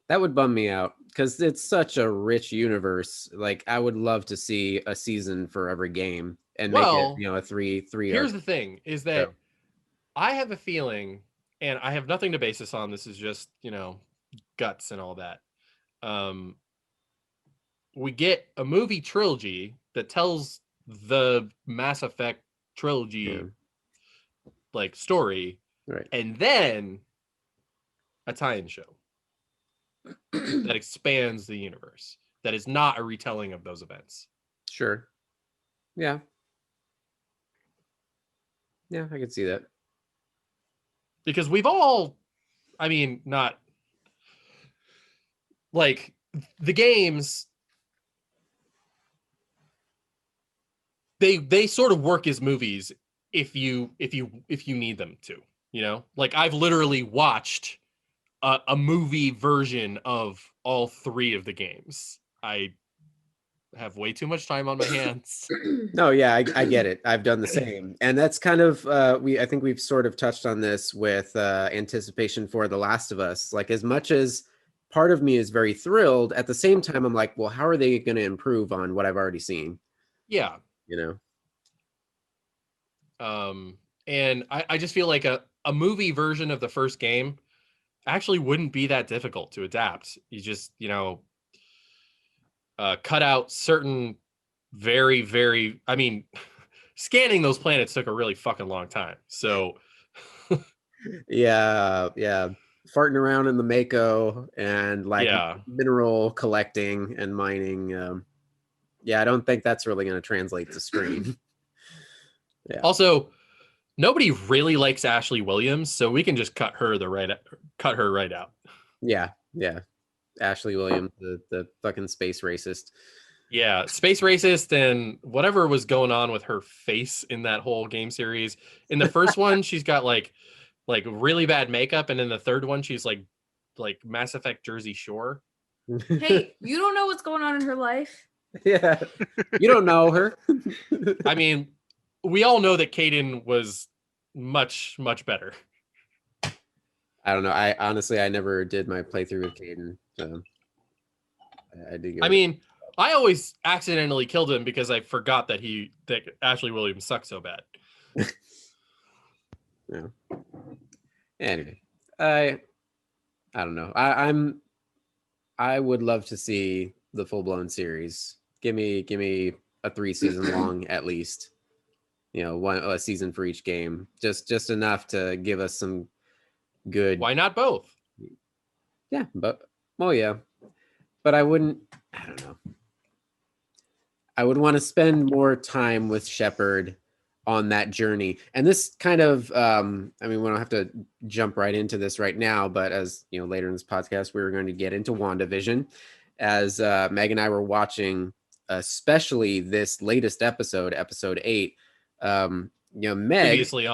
That would bum me out because it's such a rich universe. Like, I would love to see a season for every game and make it, a three. Here's the thing: is that I have a feeling, and I have nothing to base this on. This is just guts and all that. We get a movie trilogy that tells the Mass Effect trilogy like story, right, and then a tie-in show that expands the universe, that is not a retelling of those events. Sure. Yeah, I can see that. Because we've all, I mean, not like the games, they sort of work as movies if you need them to, like I've literally watched a movie version of all three of the games. I have way too much time on my hands. No, yeah, I get it. I've done the same. And that's kind of, I think we've sort of touched on this with anticipation for The Last of Us. Like, as much as part of me is very thrilled, at the same time, I'm like, well, how are they going to improve on what I've already seen? Yeah. And I just feel like a movie version of the first game actually wouldn't be that difficult to adapt. You just, cut out certain very, very, I mean, scanning those planets took a really fucking long time. So yeah. Farting around in the Mako and like mineral collecting and mining. I don't think that's really going to translate to screen. Yeah. Also, nobody really likes Ashley Williams, so we can just cut her right out. Yeah. Ashley Williams, the fucking space racist. Yeah, space racist, and whatever was going on with her face in that whole game series. In the first one, she's got like really bad makeup, and in the third one, she's like Mass Effect Jersey Shore. Hey, you don't know what's going on in her life. Yeah, you don't know her. I mean, we all know that Caden was much, much better. I don't know. I honestly never did my playthrough with Caden. So I did. I mean, I always accidentally killed him because I forgot that Ashley Williams sucked so bad. Yeah. Anyway, I don't know. I would love to see the full blown series. Give me a 3 season long at least. a season for each game, just enough to give us some good. Why not both? Yeah, but yeah, but I don't know. I would want to spend more time with Shepard on that journey. And this kind of, I mean, we don't have to jump right into this right now, but as later in this podcast, we were going to get into WandaVision as Meg and I were watching, especially this latest episode 8. Meg Previously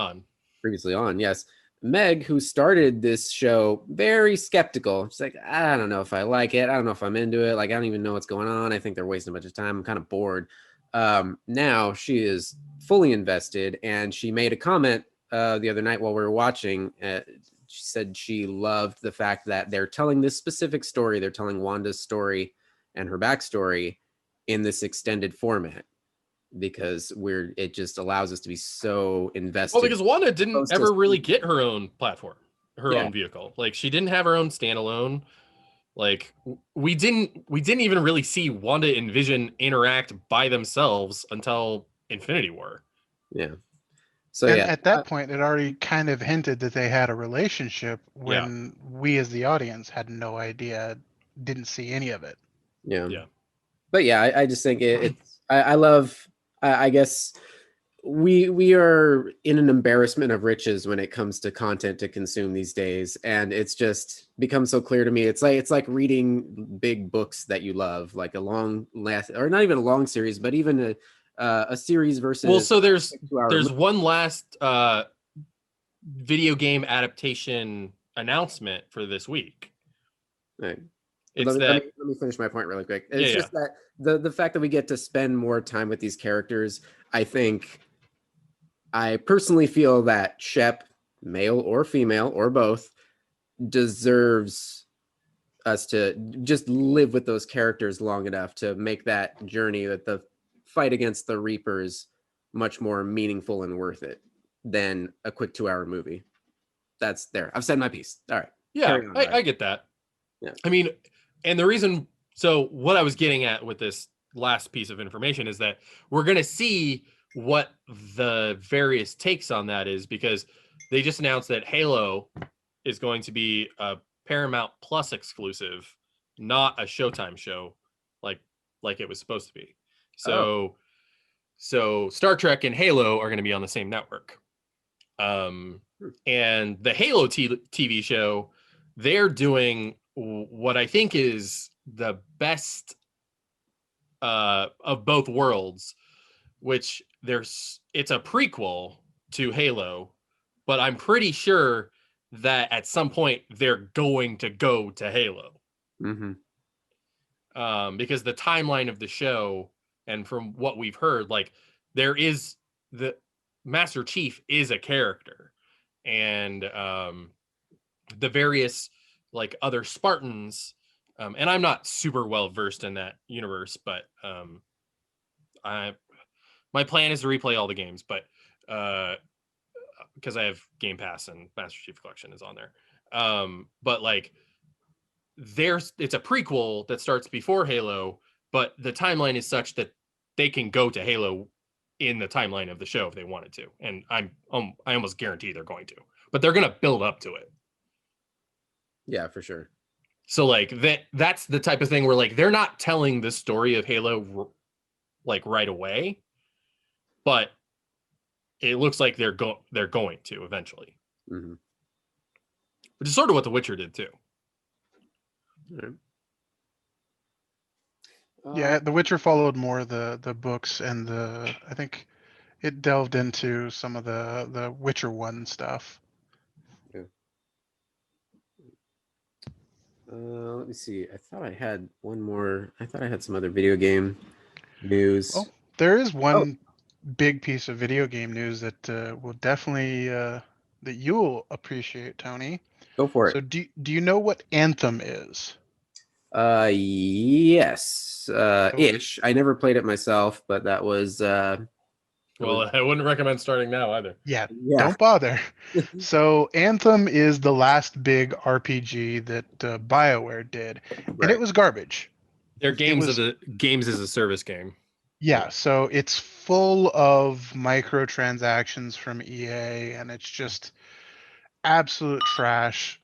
on, yes. Meg, who started this show, very skeptical. She's like, I don't know if I like it. I don't know if I'm into it. Like, I don't even know what's going on. I think they're wasting a bunch of time. I'm kind of bored. Now she is fully invested, and she made a comment the other night while we were watching. She said she loved the fact that they're telling this specific story. They're telling Wanda's story and her backstory in this extended format, because it just allows us to be so invested. Well, because Wanda didn't ever really get her own platform, her own vehicle. Like, she didn't have her own standalone. Like, we didn't even really see Wanda and Vision interact by themselves until Infinity War. Yeah. So at that point, it already kind of hinted that they had a relationship when we as the audience had no idea, didn't see any of it. Yeah. But yeah, I just think I love. I guess we are in an embarrassment of riches when it comes to content to consume these days, and it's just become so clear to me. It's like reading big books that you love, like a long last, or not even a long series, but even a series versus. Well, so there's one last video game adaptation announcement for this week. Right. Let me finish my point really quick. It's just that the fact that we get to spend more time with these characters, I personally feel that Shep, male or female or both, deserves us to just live with those characters long enough to make that journey, that the fight against the Reapers, much more meaningful and worth it than a quick 2-hour movie. That's there. I've said my piece. All right. Yeah, I get that. Yeah. I mean, and the reason, so what I was getting at with this last piece of information is that we're going to see what the various takes on that is, because they just announced that Halo is going to be a Paramount Plus exclusive, not a Showtime show like it was supposed to be. So Star Trek and Halo are going to be on the same network. And the Halo TV show, they're doing what I think is the best of both worlds, which it's a prequel to Halo, but I'm pretty sure that at some point they're going to go to Halo. Mm-hmm. Because the timeline of the show, and from what we've heard, like, there is the Master Chief is a character, and the various like other Spartans, and I'm not super well versed in that universe, but my plan is to replay all the games, but because I have Game Pass and Master Chief Collection is on there. But like, it's a prequel that starts before Halo, but the timeline is such that they can go to Halo in the timeline of the show if they wanted to, and I almost guarantee they're going to, but they're going to build up to it. Yeah, for sure. So like that's the type of thing where like they're not telling the story of Halo like right away, but it looks like they're going to eventually. Mm-hmm. Which is sort of what The Witcher did too. Right. Yeah, The Witcher followed more the books, and I think it delved into some of the Witcher 1 stuff. Yeah. Let me see. I thought I had one more. I thought I had some other video game news. Oh, there is one big piece of video game news that will definitely that you'll appreciate, Tony. Go for it. So do you know what Anthem is? Yes, ish. I never played it myself, but that was well, I wouldn't recommend starting now either. Yeah. Don't bother. So Anthem is the last big RPG that BioWare did, and it was garbage. Their games as a service game. Yeah, so it's full of microtransactions from EA, and it's just absolute trash.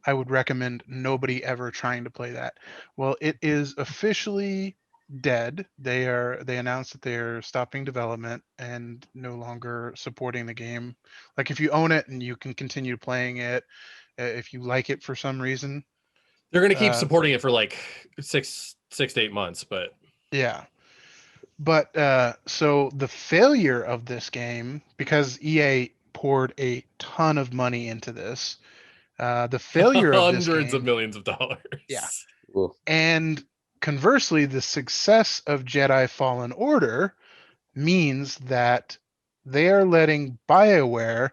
I would recommend nobody ever trying to play that. Well, it is officially dead. They announced that they're stopping development and no longer supporting the game. Like if you own it and you can continue playing it, if you like it for some reason, They're going to keep supporting it for like six to 8 months, but yeah. But so the failure of this game, because EA poured a ton of money into this, the failure of this hundreds of game, millions of yeah, dollars. Oof. and conversely, the success of Jedi Fallen Order means that they are letting BioWare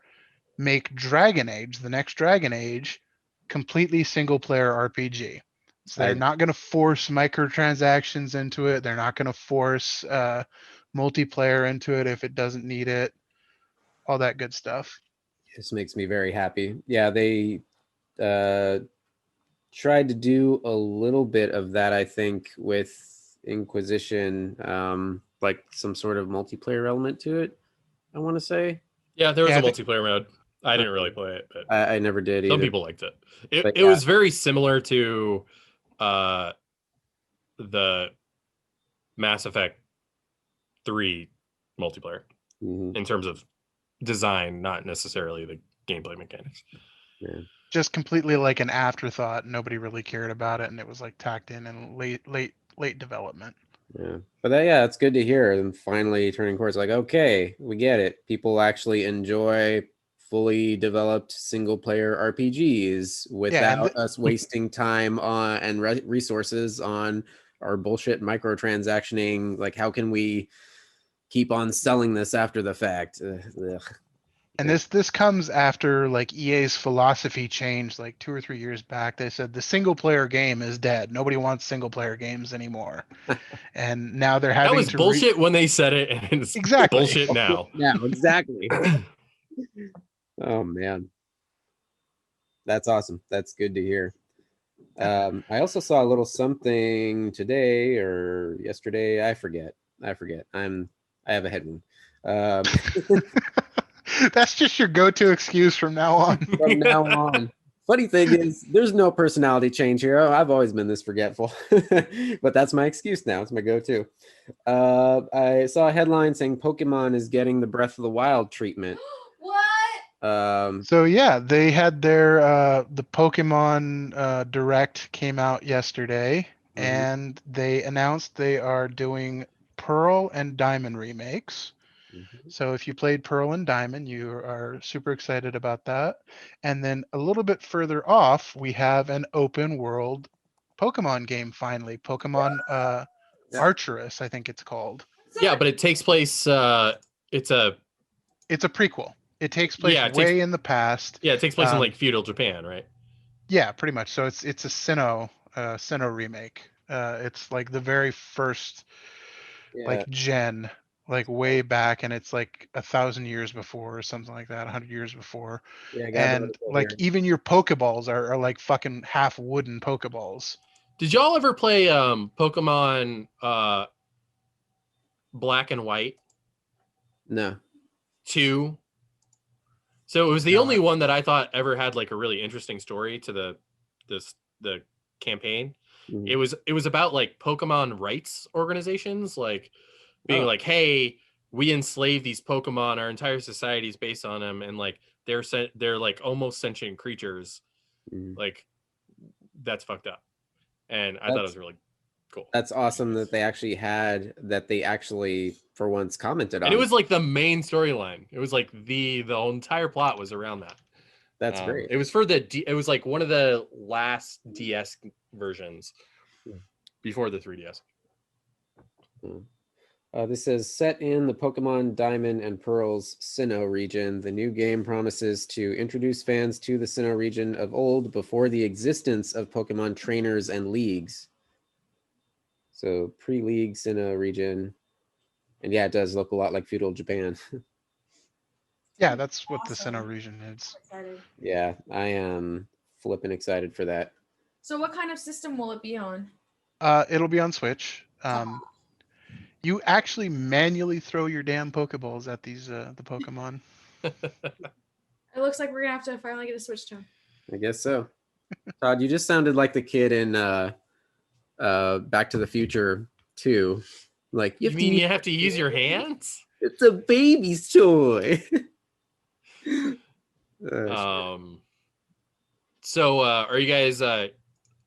make Dragon Age, the next Dragon Age, completely single player RPG. So they're I not going to force microtransactions into it. They're not going to force multiplayer into it if it doesn't need it. All that good stuff. This makes me very happy. Yeah, they uh, tried to do a little bit of that, I think, with Inquisition, like some sort of multiplayer element to it. I want to say. Yeah, there was Yeah, a multiplayer mode. I didn't really play it, but I never did some either. people liked it. But It was very similar to the Mass Effect 3 multiplayer in terms of design, not necessarily the gameplay mechanics. Yeah. just completely like an afterthought. Nobody really cared about it, and it was like tacked in late development. Yeah, but yeah, it's good to hear them finally turning course. Like, okay, we get it. People actually enjoy fully developed single player RPGs without us wasting time on and resources on our bullshit microtransactioning. Like, how can we keep on selling this after the fact? And this comes after like EA's philosophy changed like 2 or 3 years back. They said the single player game is dead. Nobody wants single player games anymore. And now they're That having was to bullshit when they said it, and it's exactly bullshit now. Yeah, exactly. Oh man, that's awesome. That's good to hear. I also saw a little something today or yesterday. I forget. I have a head wound. That's just your go-to excuse from now on. From now on. Funny thing is, there's no personality change here. I've always been this forgetful, but that's my excuse now. It's my go-to. I saw a headline saying Pokemon is getting the Breath of the Wild treatment. What? So yeah, they had their the Pokemon Direct came out yesterday, and they announced they are doing Pearl and Diamond remakes. So if you played Pearl and Diamond, you are super excited about that. And then a little bit further off, we have an open world Pokemon game finally. Pokemon Arceus, I think it's called. Yeah, but it takes place it's a prequel. It takes place way in the past. Yeah, it takes place in like feudal Japan, right? Yeah, pretty much. So it's a Sinnoh remake. It's like the very first like gen, like way back, and it's like 1,000 years before or something like that, 100 years before. Yeah, And like even your Pokeballs are like fucking half wooden Pokeballs. Did y'all ever play Pokemon Black and White? No. 2. So it was the only one that I thought ever had like a really interesting story to the campaign. It was about like Pokemon rights organizations, like being like, hey, we enslave these Pokemon, our entire society is based on them, and like they're like almost sentient creatures. Like that's fucked up. And I thought it was really cool. That's awesome that they actually for once commented on. And it was like the main storyline. It was like the entire plot was around that. That's great. It was for it was like one of the last DS versions before the 3DS. This says set in the Pokemon Diamond and Pearl's Sinnoh region. The new game promises to introduce fans to the Sinnoh region of old before the existence of Pokemon trainers and leagues. So pre-league Sinnoh region. And yeah, it does look a lot like feudal Japan. Yeah, that's what the Sinnoh region is. Yeah, I am flipping excited for that. So what kind of system will it be on? It'll be on Switch. You actually manually throw your damn Pokeballs at these the Pokemon. It looks like we're gonna have to finally get a Switch to him. I guess so. Todd, you just sounded like the kid in Back to the Future 2. Like You mean you have to use your hands? It's a baby's toy. So are you guys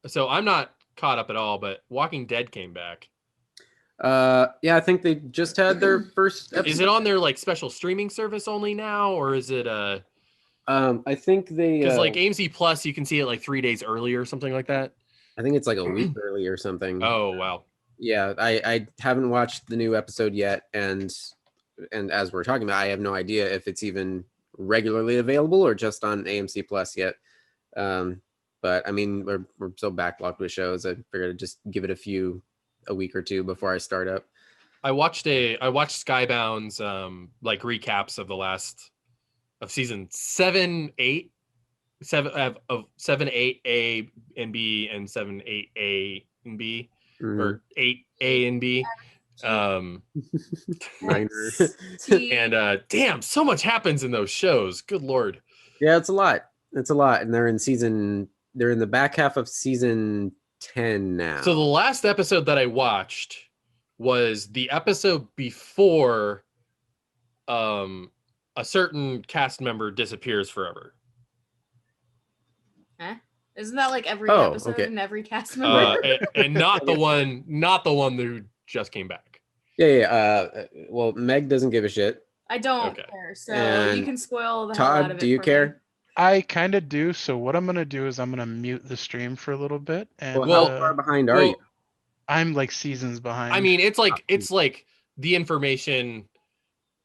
so I'm not caught up at all, but Walking Dead came back. Yeah, I think they just had their first episode. Is it on their like special streaming service only now, or is it I think they because like AMC Plus you can see it like 3 days early or something like that? I think it's like a week early or something. Oh wow. Yeah, I haven't watched the new episode yet, and as we're talking about, I have no idea if it's even regularly available or just on AMC Plus yet. But I mean, we're so backlogged with shows. I figured I'd just give it a week or two before I start up. I watched Skybound's like recaps of the last of season 7, 8, 7 of 7, 8A and B and 7, 8A and B or 8A and B. And damn, so much happens in those shows. Good Lord. Yeah, it's a lot. And they're in the back half of season 10 now. So the last episode that I watched was the episode before a certain cast member disappears forever. Isn't that like every episode and every cast member? And not the one who just came back. Yeah. Well, Meg doesn't give a shit. I don't care, so And you can spoil the hell out of it. Todd, do you care? I kind of do. So what I'm gonna do is I'm gonna mute the stream for a little bit. And how far behind are you? I'm like seasons behind. I mean, it's like the information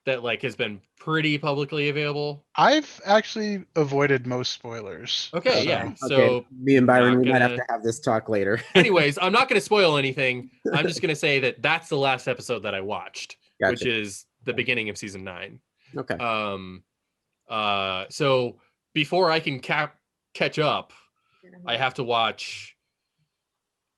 that like has been pretty publicly available. I've actually avoided most spoilers. Okay, yeah. So me and Byron, we might have to have this talk later. Anyways, I'm not going to spoil anything. I'm just going to say that that's the last episode that I watched, which is the beginning of season 9. Okay. So before I can catch up, I have to watch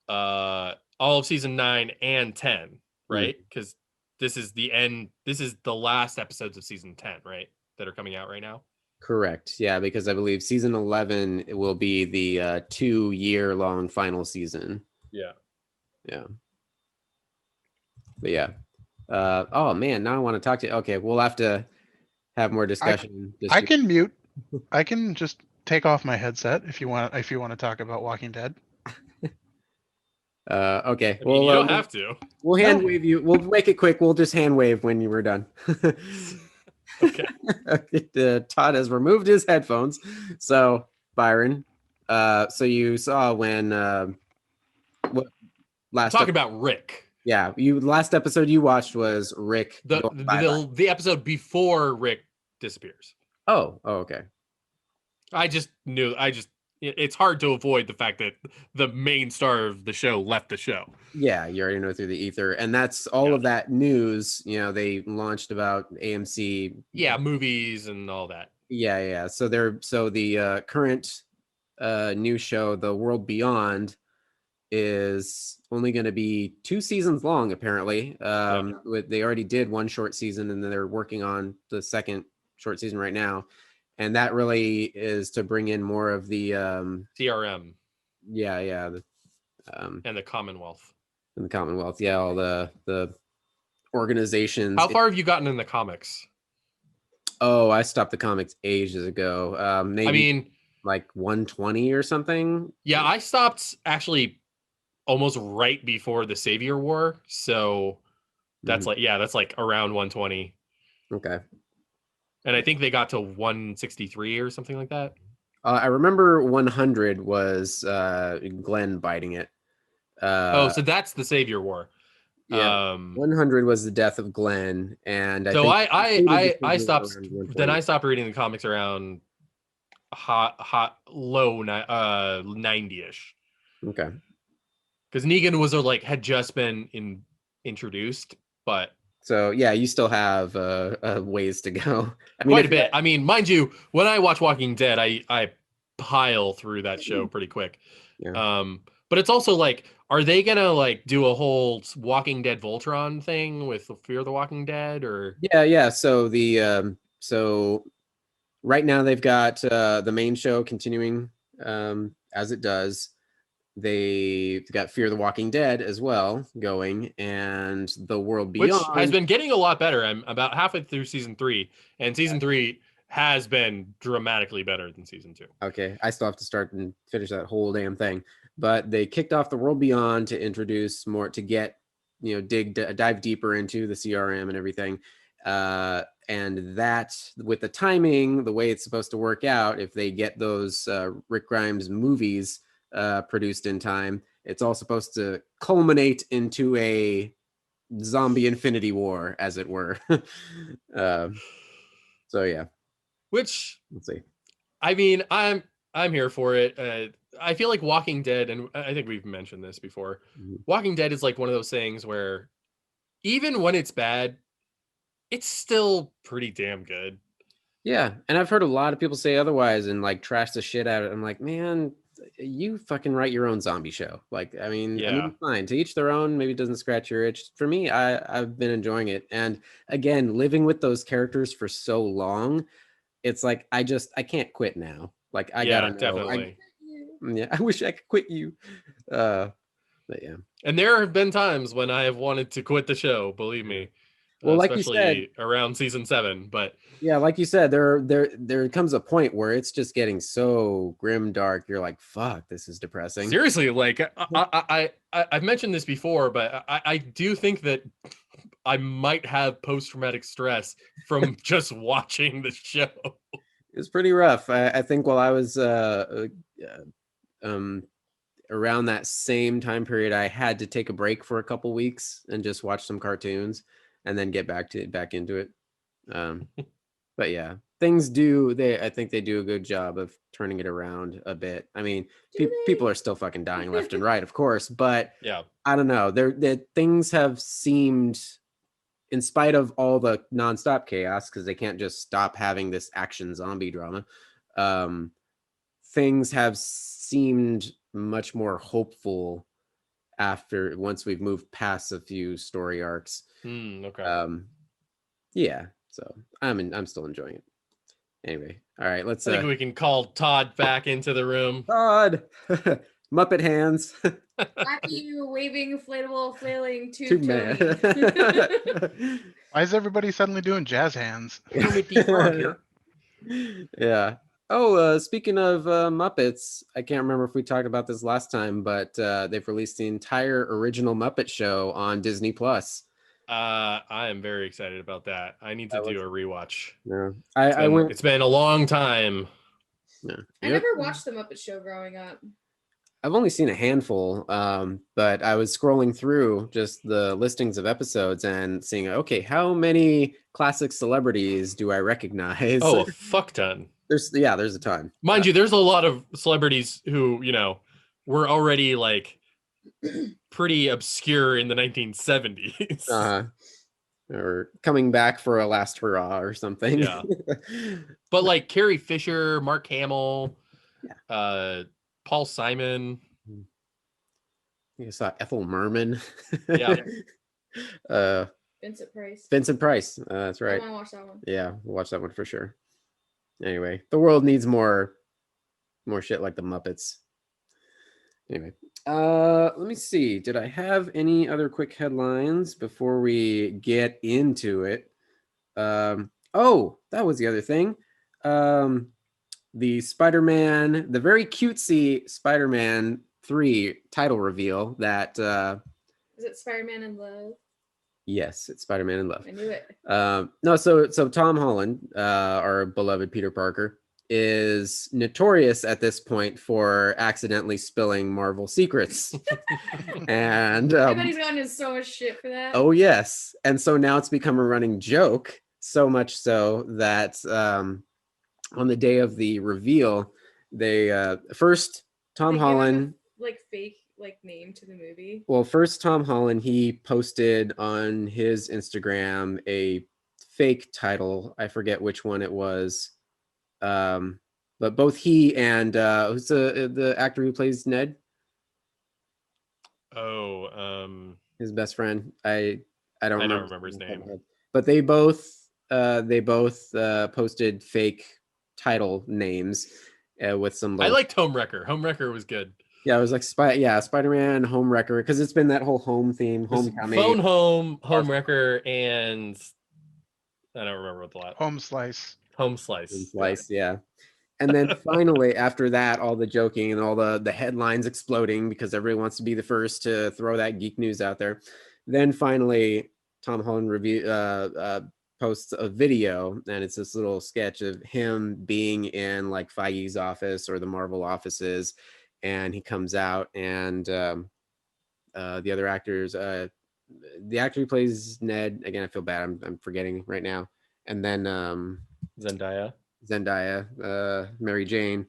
all of season 9 and 10, right? Because this is the end. This is the last episodes of season 10, right? That are coming out right now. Correct. Yeah, because I believe season 11 will be the 2-year-long final season. Yeah. But yeah. Oh man, now I want to talk to you. Okay, we'll have to have more discussion. I can mute. I can just take off my headset if you want to talk about Walking Dead. Okay. I mean, you don't have to. We'll hand wave you. We'll make it quick. We'll just hand wave when you were done. Okay. Todd has removed his headphones. So Byron, so you saw when talk about Rick. Yeah, last episode you watched was Rick. The episode before Rick disappears. Oh, okay. It's hard to avoid the fact that the main star of the show left the show. Yeah, you already know through the ether. And that's all of that news, they launched about AMC. Yeah, movies and all that. Yeah. So the current new show, The World Beyond, is only going to be 2 seasons long, apparently. They already did 1 short season, and then they're working on the second short season right now. And that really is to bring in more of the CRM. Yeah. And the Commonwealth. Yeah, all the organizations. How far have you gotten in the comics? Oh, I stopped the comics ages ago. Maybe like 120 or something. Yeah, I stopped actually almost right before the Savior War. So that's that's like around 120. Okay. And I think they got to 163 or something like that. I remember 100 was Glenn biting it. So that's the Savior War. Yeah, 100 was the death of Glenn, and I stopped. Then I stopped reading the comics around low 90ish. Okay. Because Negan was had just been introduced, but. So yeah, you still have ways to go. Quite a bit. I mean, mind you, when I watch Walking Dead, I pile through that show pretty quick. Yeah. But it's also like Are they gonna like do a whole Walking Dead Voltron thing with Fear the Walking Dead, or? Yeah. So so right now they've got the main show continuing as it does. They've got Fear the Walking Dead as well going, and The World Beyond, which has been getting a lot better. I'm about halfway through season 3, and season 3 has been dramatically better than season 2. Okay, I still have to start and finish that whole damn thing. But they kicked off The World Beyond to introduce more, to get, dive deeper into the CRM and everything. And that, with the timing, the way it's supposed to work out, if they get those Rick Grimes movies produced in time, it's all supposed to culminate into a zombie infinity war, as it were. So yeah, Which, let's see. I mean, I'm here for it. I feel like Walking Dead, and I think we've mentioned this before, Walking Dead is like one of those things where even when it's bad, it's still pretty damn good. Yeah, and I've heard a lot of people say otherwise and like trash the shit out of it. I'm like, man, you fucking write your own zombie show. Like, I mean, fine. To each their own. Maybe it doesn't scratch your itch. For me, I've been enjoying it. And again, living with those characters for so long, it's like I can't quit now. Like I gotta know. Definitely. I wish I could quit you. But yeah. And there have been times when I have wanted to quit the show, believe me. Well, like especially you said, around season 7, but yeah, like you said, there comes a point where it's just getting so grim dark. You're like, fuck, this is depressing. Seriously, like I've mentioned this before, but I do think that I might have post-traumatic stress from just watching the show. It's pretty rough. I think while I was around that same time period, I had to take a break for a couple weeks and just watch some cartoons and then get back into it. But yeah, I think they do a good job of turning it around a bit. I mean, people are still fucking dying left and right, of course, but yeah, I don't know. Things have seemed, in spite of all the nonstop chaos, because they can't just stop having this action zombie drama, things have seemed much more hopeful once we've moved past a few story arcs. Okay. Yeah, so I'm still enjoying it. Anyway, all right, let's. I think we can call Todd back into the room. Todd, Muppet hands. Wacky waving inflatable flailing tube man. Why is everybody suddenly doing jazz hands? Yeah. Oh, speaking of Muppets, I can't remember if we talked about this last time, but they've released the entire original Muppet Show on Disney Plus. I am very excited about that. I need to do a rewatch. Yeah, it's been a long time. Yeah. I never watched the Muppet Show growing up. I've only seen a handful, but I was scrolling through just the listings of episodes and seeing, okay, how many classic celebrities do I recognize? Oh, a fuck ton. There's a ton. Mind you, there's a lot of celebrities who, were already like pretty obscure in the 1970s. Or coming back for a last hurrah or something. Yeah. But like Carrie Fisher, Mark Hamill, Paul Simon. You saw Ethel Merman. Yeah. Vincent Price. That's right. I want to watch that one. Yeah, we'll watch that one for sure. Anyway, the world needs more shit like the Muppets. Anyway, let me see. Did I have any other quick headlines before we get into it? Oh, that was the other thing. The Spider-Man, the very cutesy Spider-Man 3 title reveal that is it Spider-Man in Love? Yes, it's Spider-Man in Love. I knew it. No, so Tom Holland, our beloved Peter Parker, is notorious at this point for accidentally spilling Marvel secrets. And I bet he's gotten so much shit for that. Oh yes. And so now it's become a running joke, so much so that on the day of the reveal, they first Tom Holland fake name to the movie. Well, first Tom Holland, he posted on his Instagram a fake title. I forget which one it was. But both he and who's the actor who plays Ned? his best friend. I don't remember his name. But they both posted fake title names with some I little... liked Homewrecker. Homewrecker was good. Yeah, it was like Spider-Man, Homewrecker, because it's been that whole home theme, Homecoming, Phone Home, Homewrecker, and I don't remember what the last... Home Slice. Home Slice. Yeah. And then finally, after that, all the joking and all the headlines exploding because everybody wants to be the first to throw that geek news out there. Then finally, Tom Holland posts a video, and it's this little sketch of him being in like Feige's office or the Marvel offices, and he comes out, and the other actors, the actor who plays Ned, again, I feel bad, I'm forgetting right now, and then Zendaya, Mary Jane,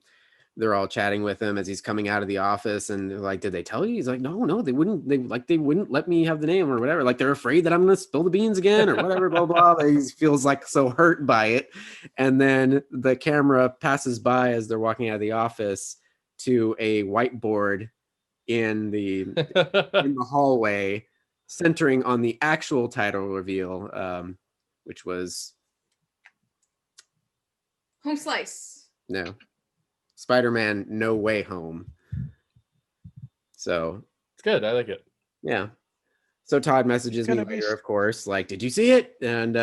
they're all chatting with him as he's coming out of the office, and they're like, did they tell you? He's like, no, they wouldn't let me have the name or whatever. Like, they're afraid that I'm going to spill the beans again or whatever, blah, blah. He feels like so hurt by it. And then the camera passes by as they're walking out of the office to a whiteboard in the hallway, centering on the actual title reveal, which was Home Slice. No. Spider-Man No Way Home. So it's good. I like it. Yeah. So Todd messages me later, of course, like, did you see it? And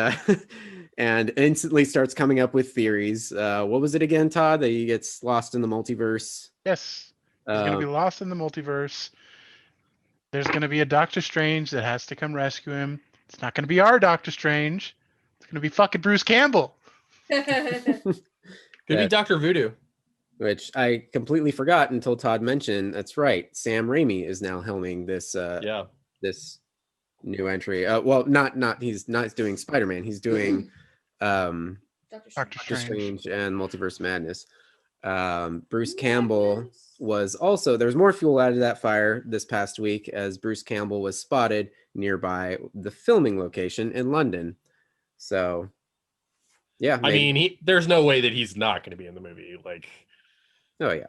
and instantly starts coming up with theories. What was it again, Todd? That he gets lost in the multiverse? Yes. He's gonna be lost in the multiverse. There's gonna be a Doctor Strange that has to come rescue him. It's not gonna be our Doctor Strange. It's gonna be fucking Bruce Campbell. Could be Dr. Voodoo. Which I completely forgot until Todd mentioned. That's right. Sam Raimi is now helming this this new entry. Well, not he's not doing Spider-Man. He's doing Doctor Strange and Multiverse Madness. Bruce Campbell was also, there's more fuel out of that fire this past week as Bruce Campbell was spotted nearby the filming location in London. So yeah, I mean, there's no way that he's not going to be in the movie. Like, oh yeah,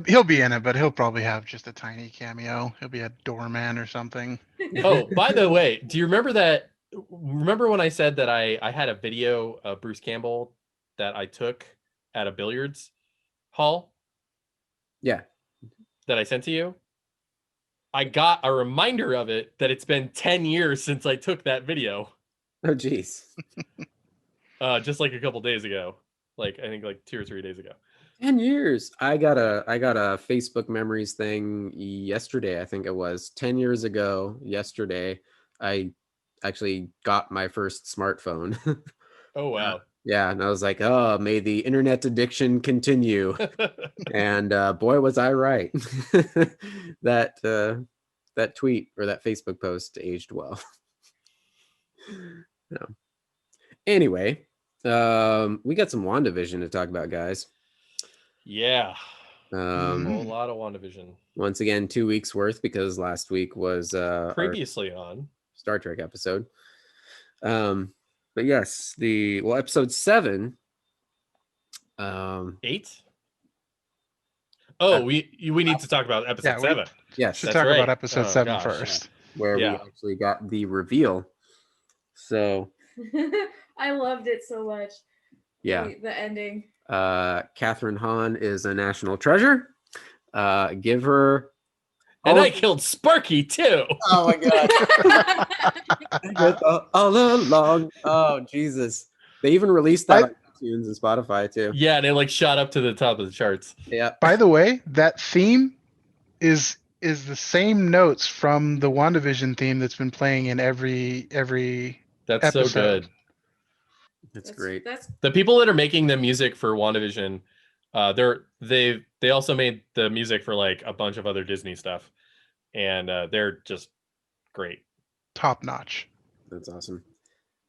he'll be in it, but he'll probably have just a tiny cameo. He'll be a doorman or something. Oh, by the way, do you remember that? Remember when I said that I had a video of Bruce Campbell that I took at a billiards hall? Yeah, that I sent to you. I got a reminder of it that it's been 10 years since I took that video. Oh, geez. Just like a couple days ago, like I think like 2 or 3 days ago. 10 years. I got a Facebook memories thing yesterday. I think it was 10 years ago. Yesterday, I actually got my first smartphone. Oh wow. Yeah, and I was like, oh, may the internet addiction continue. And boy, was I right. that tweet or that Facebook post aged well. No. Anyway, we got some WandaVision to talk about, guys. Yeah. A whole lot of WandaVision. Once again, 2 weeks worth, because last week was previously on Star Trek episode. But yes, episode 7. 8. Oh, we need to talk about episode 7. Yes, to talk about episode 7 first, where we actually got the reveal. So I loved it so much. Yeah, the ending. Catherine Hahn is a national treasure. Give her. And I killed Sparky too. Oh my god! all along. Oh Jesus! They even released that on iTunes and Spotify too. Yeah, and it like shot up to the top of the charts. Yeah. By the way, that theme is the same notes from the WandaVision theme that's been playing in every That's episode. So good. That's great. The people that are making the music for WandaVision, they also made the music for like a bunch of other Disney stuff, and they're just great, top notch. That's awesome.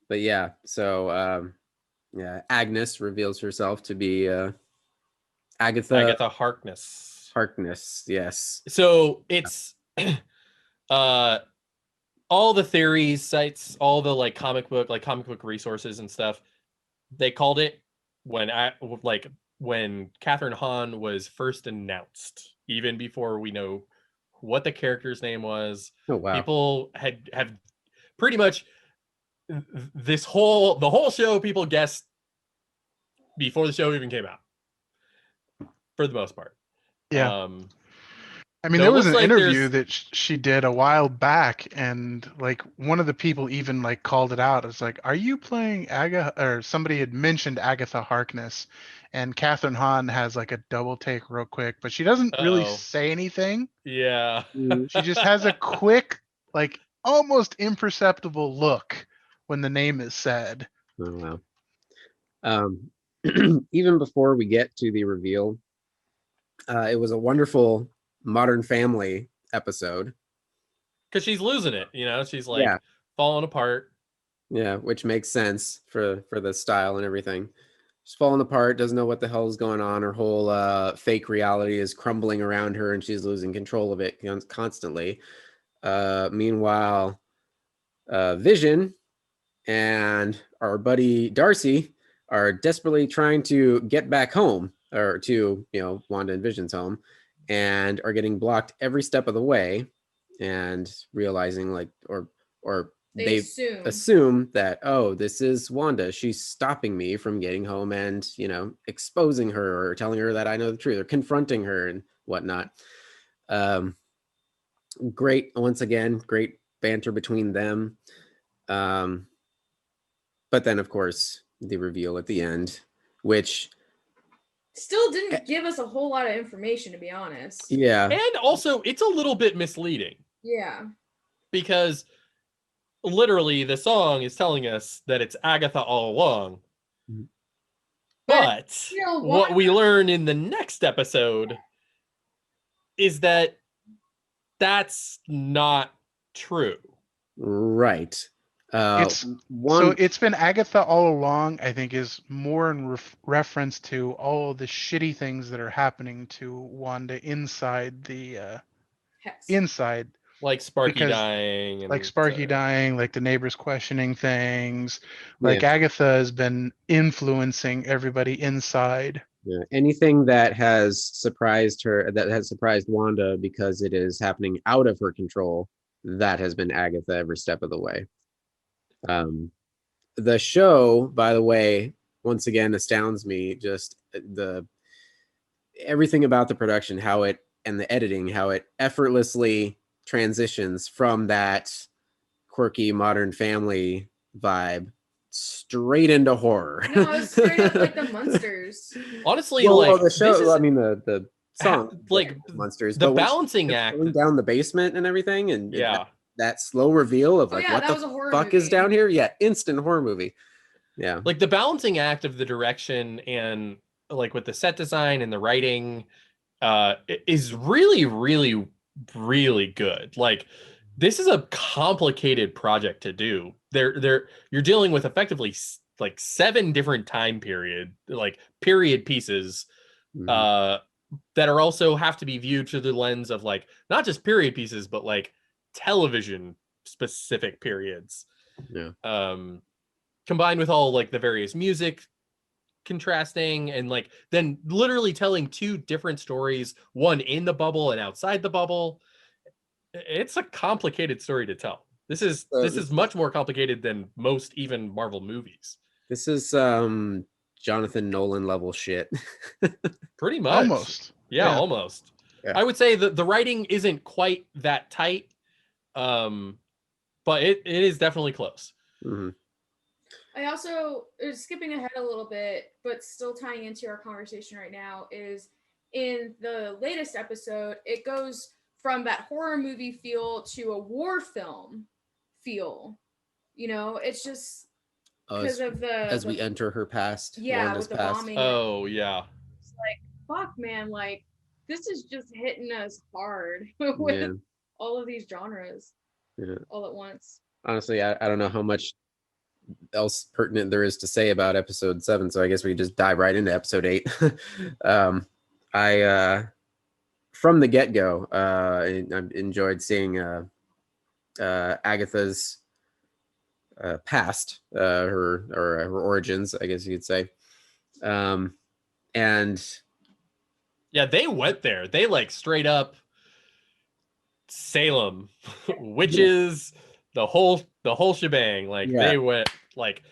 But yeah, so Agnes reveals herself to be Agatha Harkness, yes. So it's all the theories sites, all the like comic book resources and stuff, they called it when Catherine Hahn was first announced, even before we know what the character's name was. Oh wow. People have pretty much the whole show people guessed before the show even came out, for the most part. Yeah. I mean, So there it was looks an like interview there's that she did a while back, and like one of the people even like called it out. It's like, "Are you playing Agatha?" Or somebody had mentioned Agatha Harkness, and Catherine Hahn has like a double take real quick, but she doesn't really uh-oh. say anything. Yeah. She just has a quick, like almost imperceptible look when the name is said. Oh wow. Even before we get to the reveal, it was a wonderful Modern Family episode. Because she's losing it, you know, she's like Yeah. falling apart. Yeah, which makes sense for the style and everything. She's falling apart, doesn't know what the hell is going on. Her whole fake reality is crumbling around her, and she's losing control of it constantly. Meanwhile, Vision and our buddy Darcy are desperately trying to get back home, or to, you know, Wanda and Vision's home, and are getting blocked every step of the way, and realizing like, or They they assume. that, oh, this is Wanda, she's stopping me from getting home, and, you know, exposing her or telling her that I know the truth, or confronting her and whatnot. Great, once again, great banter between them. But then, of course, the reveal at the end, which Still didn't give us a whole lot of information, to be honest. yeah, And also, it's a little bit misleading. Yeah. Because literally the song is telling us that it's Agatha all along. But you know, what we learn in the next episode is that that's not true. right. It's So it's been Agatha all along. I think is more in reference to all the shitty things that are happening to Wanda inside the Hex. inside, like Sparky because dying, and like Sparky dying, like the neighbors questioning things, like Yeah. Agatha has been influencing everybody inside. Yeah. Anything that has surprised her, that has surprised Wanda because it is happening out of her control, that has been Agatha every step of the way. The show, by the way, once again astounds me. Just the everything about the production, how it, and the editing, how it effortlessly transitions from that quirky Modern Family vibe straight into horror. No, it's straight up like the Munsters. Honestly, well, like the show, this is, I mean, the song, like Monsters, the but when balancing she's act going down the basement and everything, and yeah that slow reveal of Oh, like, yeah, what that the was a horror fuck is movie. down here? Yeah, instant horror movie. Yeah, like the balancing act of the direction and like with the set design and the writing is really, really, really good. Like this is a complicated project to do. You're dealing with effectively like 7 different time period pieces that are also have to be viewed through the lens of like not just period pieces, but like television specific periods. yeah. Combined with all like the various music contrasting, and like then literally telling 2 different stories, one in the bubble and outside the bubble. It's a complicated story to tell. This is much more complicated than most even Marvel movies. This is Jonathan Nolan level shit. Pretty much. Almost. Yeah, almost. Yeah. I would say that the writing isn't quite that tight, but it is definitely close. Mm-hmm. I also, skipping ahead a little bit, but still tying into our conversation right now, is in the latest episode, it goes from that horror movie feel to a war film feel. You know, it's just because of as we enter her past. Yeah, Wanda's with the past. bombing. Oh, yeah. It's like, fuck, man, like, this is just hitting us hard with all of these genres all at once. Honestly, I don't know how much else pertinent there is to say about episode 7, so I guess we could just dive right into episode 8. I from the get-go, I enjoyed seeing Agatha's past, her origins, I guess you could say. And yeah, they went there. They like straight up Salem, witches, the whole shebang. Like they went like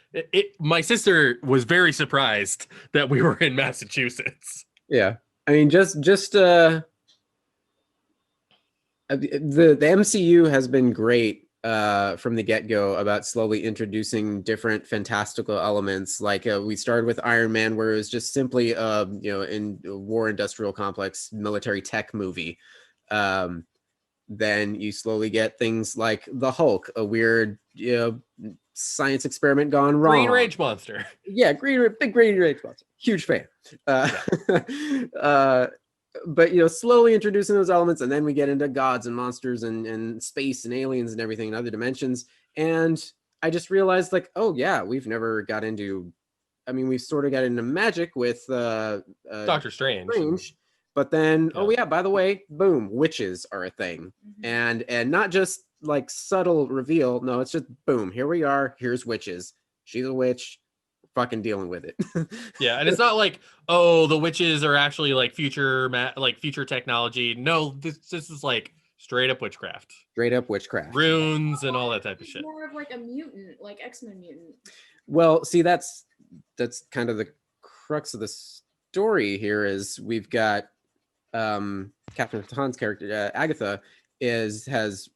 my sister was very surprised that we were in Massachusetts. Yeah. I mean, just the MCU has been great from the get-go about slowly introducing different fantastical elements. Like we started with Iron Man, where it was just simply in war industrial complex military tech movie. Then you slowly get things like the Hulk, a weird science experiment gone wrong. Green Rage Monster. Yeah, big Green Rage Monster. Huge fan. But slowly introducing those elements, and then we get into gods and monsters and space and aliens and everything in other dimensions. And I just realized, like, oh yeah, we've never got into. I mean, we've sort of got into magic with Doctor Strange. But then, oh yeah, by the way, boom, witches are a thing. And not just like subtle reveal. No, it's just boom, here we are. Here's witches. She's a witch. Fucking dealing with it. Yeah, and it's not like, oh, the witches are actually like future technology. No, this is like straight up witchcraft. Runes and all that type of shit. More of like a mutant, like X-Men mutant. Well, see, that's kind of the crux of the story here. Is we've got Catherine Hahn's character Agatha has,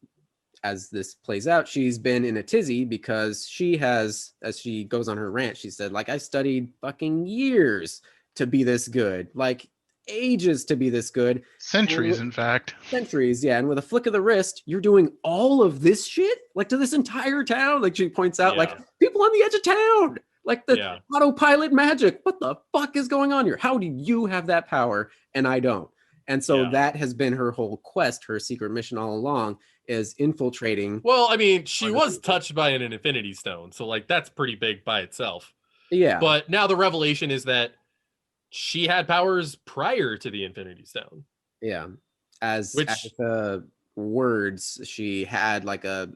as this plays out, she's been in a tizzy because she has, as she goes on her rant, she said, like, I studied fucking years to be this good, like ages to be this good. Centuries, in fact. Centuries, yeah. And with a flick of the wrist, you're doing all of this shit, like to this entire town. Like she points out, like people on the edge of town, like the autopilot magic. What the fuck is going on here? How do you have that power and I don't? And so that has been her whole quest, her secret mission all along, is infiltrating. Well, I mean, she was touched by an Infinity Stone, so like that's pretty big by itself. Yeah. But now the revelation is that she had powers prior to the Infinity Stone. Yeah. As the words, she had like a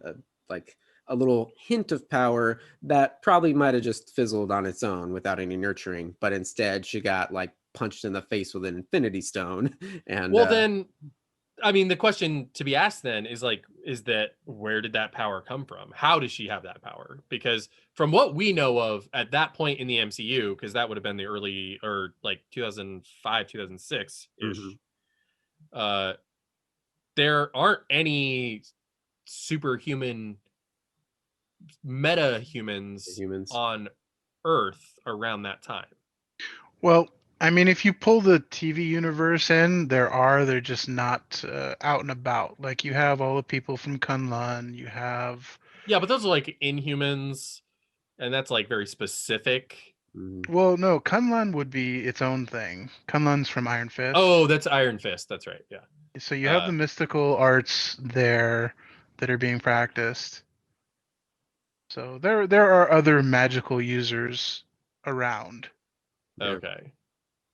little hint of power that probably might have just fizzled on its own without any nurturing, but instead she got like punched in the face with an Infinity Stone. And then I mean, the question to be asked then is that where did that power come from? How does she have that power? Because from what we know of at that point in the MCU, because that would have been the early, or like 2005, 2006 ish, there aren't any superhuman humans on Earth around that time. Well, I mean, if you pull the TV universe in, they're just not out and about. Like you have all the people from Kunlun, you have... Yeah, but those are like Inhumans, and that's like very specific. Well, no, Kunlun would be its own thing. Kunlun's from Iron Fist. Oh, that's Iron Fist. That's right. Yeah. So you have the mystical arts there that are being practiced. So there are other magical users around. Okay.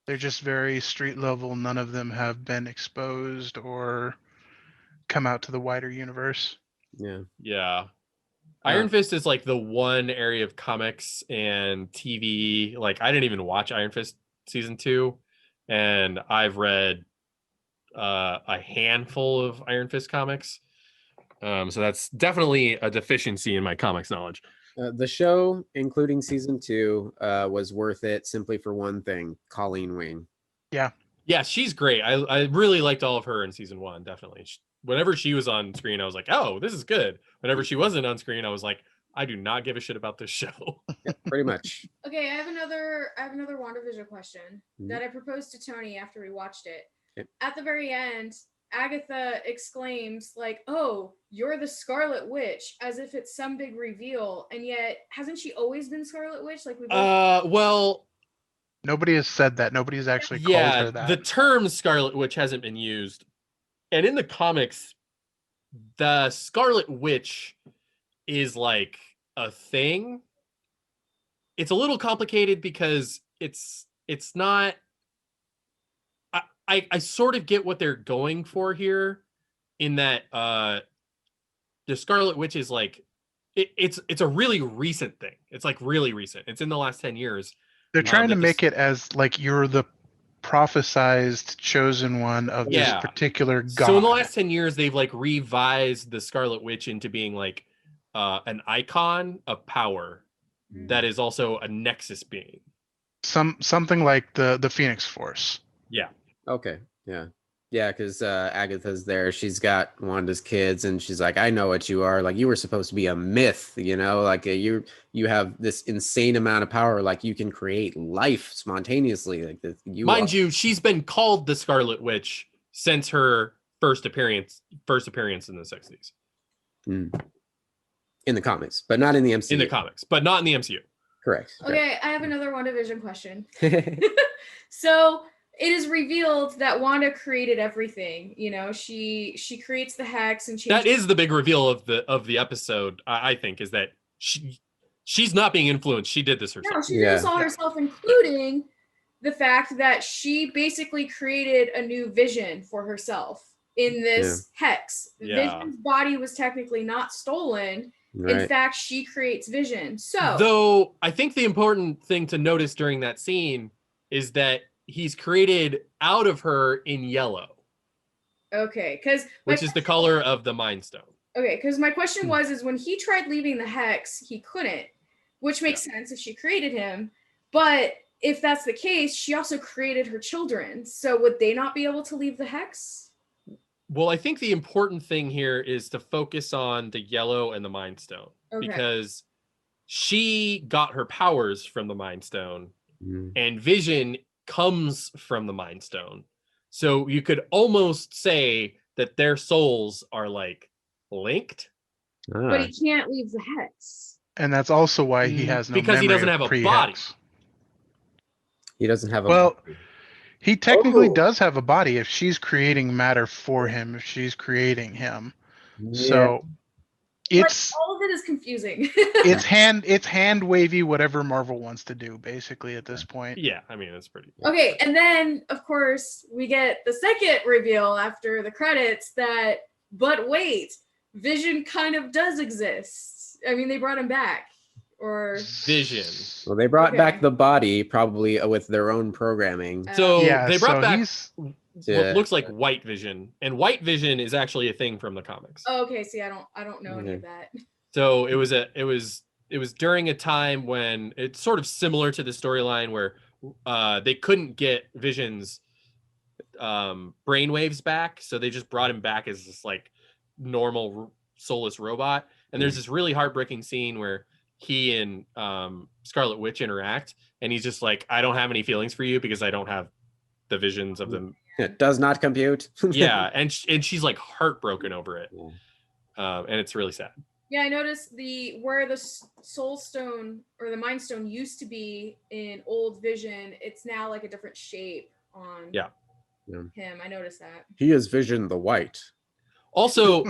They're just very street level. None of them have been exposed or come out to the wider universe. Yeah. Iron Fist is like the one area of comics and TV. Like I didn't even watch Iron Fist season 2, and I've read a handful of Iron Fist comics. So that's definitely a deficiency in my comics knowledge. The show, including season 2, was worth it simply for one thing: Colleen Wing. Yeah, she's great. I really liked all of her in season 1. Definitely. Whenever she was on screen, I was like, "Oh, this is good." Whenever she wasn't on screen, I was like, "I do not give a shit about this show." Yeah, pretty much. Okay, I have another WandaVision question that I proposed to Tony after we watched it. Okay. At the very end, Agatha exclaims like, "Oh, you're the Scarlet Witch," as if it's some big reveal, and yet hasn't she always been Scarlet Witch? Like we well, nobody has said that. Nobody's actually called her that. The term Scarlet Witch hasn't been used, and in the comics, the Scarlet Witch is like a thing. It's a little complicated because it's not. I sort of get what they're going for here, in that the Scarlet Witch is like it's a really recent thing. It's like really recent. It's in the last 10 years. They're trying to make it as like you're the prophesized chosen one of this Yeah. particular god. So in the last 10 years, they've like revised the Scarlet Witch into being like an icon of power that is also a Nexus being. Something like the Phoenix Force. Yeah. Okay. Yeah, because Agatha's there. She's got Wanda's kids, and she's like, "I know what you are. Like, you were supposed to be a myth, Like, you have this insane amount of power. Like, you can create life spontaneously. Like, Mind you, she's been called the Scarlet Witch since her first appearance in the 60s. In the comics, but not in the MCU. In the comics, but not in the MCU. Correct. Okay, I have another WandaVision question. So it is revealed that Wanda created everything. She creates the hex, and that is the big reveal of the episode. I think is that she's not being influenced. She did this herself. No, she did this all herself, including the fact that she basically created a new vision for herself in this hex. Vision's body was technically not stolen. Right. In fact, she creates Vision. So, though I think the important thing to notice during that scene is that he's created out of her in yellow. Okay, which is the color of the Mind Stone. Okay, because my question is when he tried leaving the hex, he couldn't, which makes sense if she created him. But if that's the case, she also created her children. So would they not be able to leave the hex? Well, I think the important thing here is to focus on the yellow and the Mind Stone, because she got her powers from the Mind Stone, and Vision comes from the Mind Stone. So you could almost say that their souls are like linked. But he can't leave the hex. And that's also why he has no because he doesn't have a body. He doesn't have a body. He technically does have a body if she's creating matter for him, if she's creating him. Yeah. So it's all of it is confusing. it's hand wavy, whatever Marvel wants to do, basically at this point. Yeah, I mean it's pretty. Okay, and then of course we get the second reveal after the credits but wait, Vision kind of does exist. I mean, they brought him back. Or Vision. Well, they brought back the body, probably with their own programming. So they brought back what looks like White Vision, and White Vision is actually a thing from the comics. Oh, okay. See, I don't know any of that. So it was during a time when it's sort of similar to the storyline where they couldn't get Vision's brainwaves back, so they just brought him back as this like normal soulless robot. And there's this really heartbreaking scene where he and Scarlet Witch interact, and he's just like, I don't have any feelings for you because I don't have the visions of them. It does not compute. Yeah, and she's like heartbroken over it. And it's really sad. Yeah, I noticed where the Soul Stone or the Mind Stone used to be in old Vision, it's now like a different shape on him. I noticed that. He is Vision the White. Also,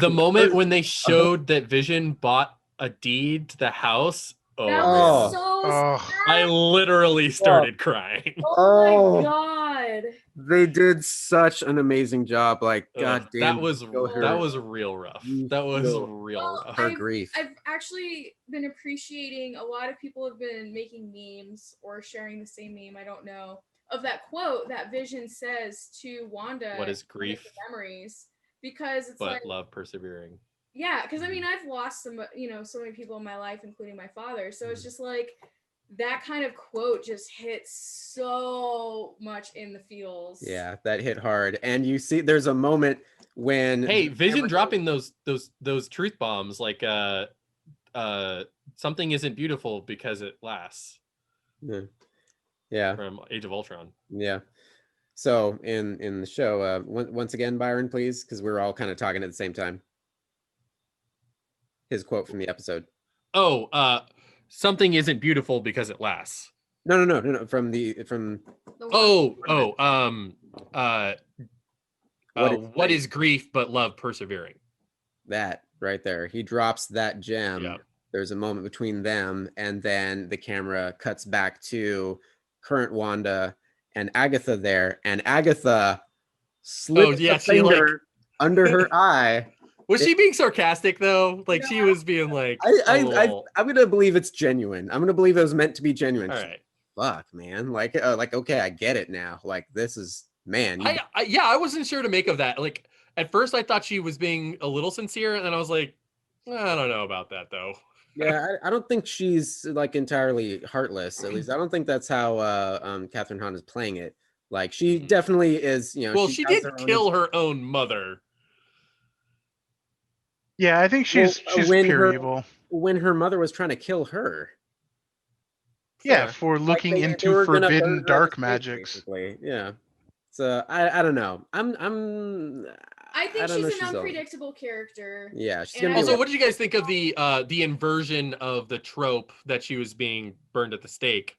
the moment when they showed that Vision bought a deed to the house, that was so sad. I literally started crying. Oh my god. They did such an amazing job. Like, god damn. That was real rough. That was real rough. Her grief. I've actually been appreciating, a lot of people have been making memes or sharing the same meme, I don't know, of that quote that Vision says to Wanda. What is grief? Memories. Because it's but love persevering. Yeah, because I mean, I've lost so many people in my life, including my father. So it's just like that kind of quote just hits so much in the feels. Yeah, that hit hard. And you see, there's a moment when Vision dropping those truth bombs, like something isn't beautiful because it lasts. Yeah. From Age of Ultron. Yeah. So in the show, once again, Byron, please, because we're all kind of talking at the same time. His quote from the episode. Something isn't beautiful because it lasts. No. What is grief but love persevering? That right there. He drops that gem. Yep. There's a moment between them, and then the camera cuts back to current Wanda and Agatha there, and Agatha slipped a finger under her eye. Was she being sarcastic though? Like she was being like, I'm gonna believe it's genuine. I'm gonna believe it was meant to be genuine. All right. fuck, man? Like okay, I get it now. Like this is man. I wasn't sure to make of that. Like at first I thought she was being a little sincere, and then I was like, I don't know about that though. Yeah, I don't think she's like entirely heartless. At least I don't think that's how Catherine Hahn is playing it. Like she definitely is, Well, she she has did her own kill her own mother. Yeah, I think she's pure evil. when her mother was trying to kill her. Yeah, Fair. for Like looking they into were gonna burn forbidden her at the dark stake, magics. basically. Yeah. So I don't know. I think don't know, she's an she's unpredictable character. Yeah, she's And gonna I be. Also, what did you guys think of the inversion of the trope that she was being burned at the stake?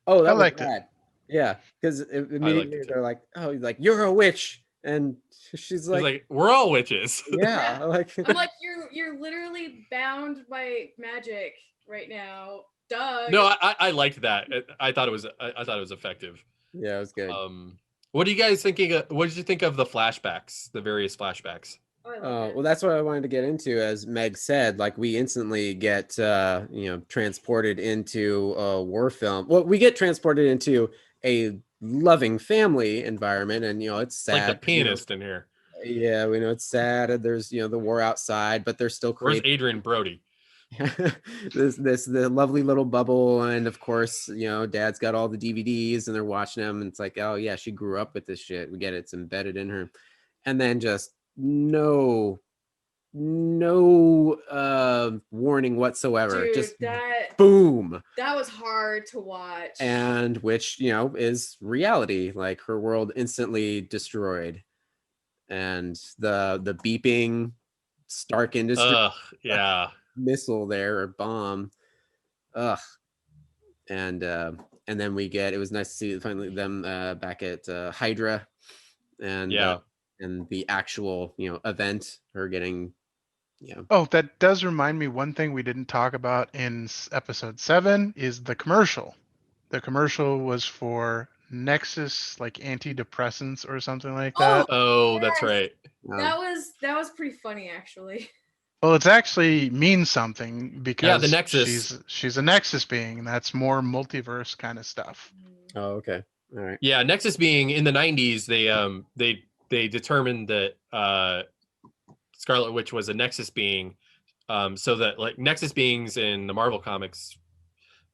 Oh, that I was liked it. rad. Yeah, because I liked immediately it too. they're like, "Oh, like you're a witch," and she's She's like, like, we're all witches. "Yeah, like I'm like, you're literally bound by magic right now. Duh. No, I liked that. I thought it was effective. yeah, it was good." What are you guys thinking? What did you think of the flashbacks, the various flashbacks? Oh, I love Oh, that. well, that's what I wanted to get into. As Meg said, like we instantly get transported into a war film. Well, we get transported into a loving family environment, and it's sad. Like the pianist in here. Yeah, we know it's sad, and there's the war outside, but they're still Where's creating Adrian Brody? the lovely little bubble, and of course, Dad's got all the DVDs, and they're watching them, and it's like, oh yeah, she grew up with this shit. We get it, it's embedded in her, and then just no warning whatsoever. Dude, just that boom. That was hard to watch. And which is reality. Like her world instantly destroyed, and the beeping Stark Industries Yeah. missile there, or bomb. Ugh. And then it was nice to see finally them back at Hydra, and and the actual event, her getting Oh, that does remind me, one thing we didn't talk about in episode 7 is the commercial. The commercial was for Nexus, like antidepressants or something like that. Oh, that's right. That was pretty funny, actually. Well, it's actually means something because the Nexus. she's a Nexus being, and that's more multiverse kind of stuff. Oh, okay. All right. Yeah, Nexus being in the 90s, they determined that Scarlet Witch was a Nexus being, so that like Nexus beings in the Marvel comics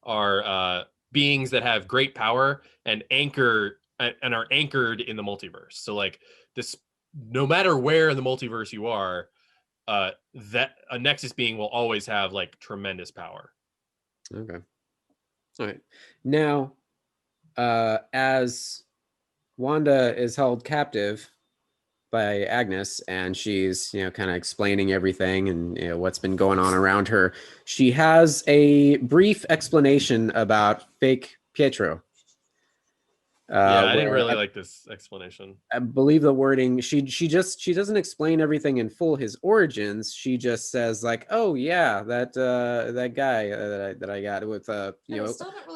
are beings that have great power and are anchored in the multiverse. So like this, no matter where in the multiverse you are, that a Nexus being will always have like tremendous power. Okay. All right. Now, as Wanda is held captive by Agnes, and she's kind of explaining everything and what's been going on around her, she has a brief explanation about fake Pietro. I didn't really like this explanation. I believe the wording, she doesn't explain everything in full, his origins. She just says like, oh yeah, that guy that I got with a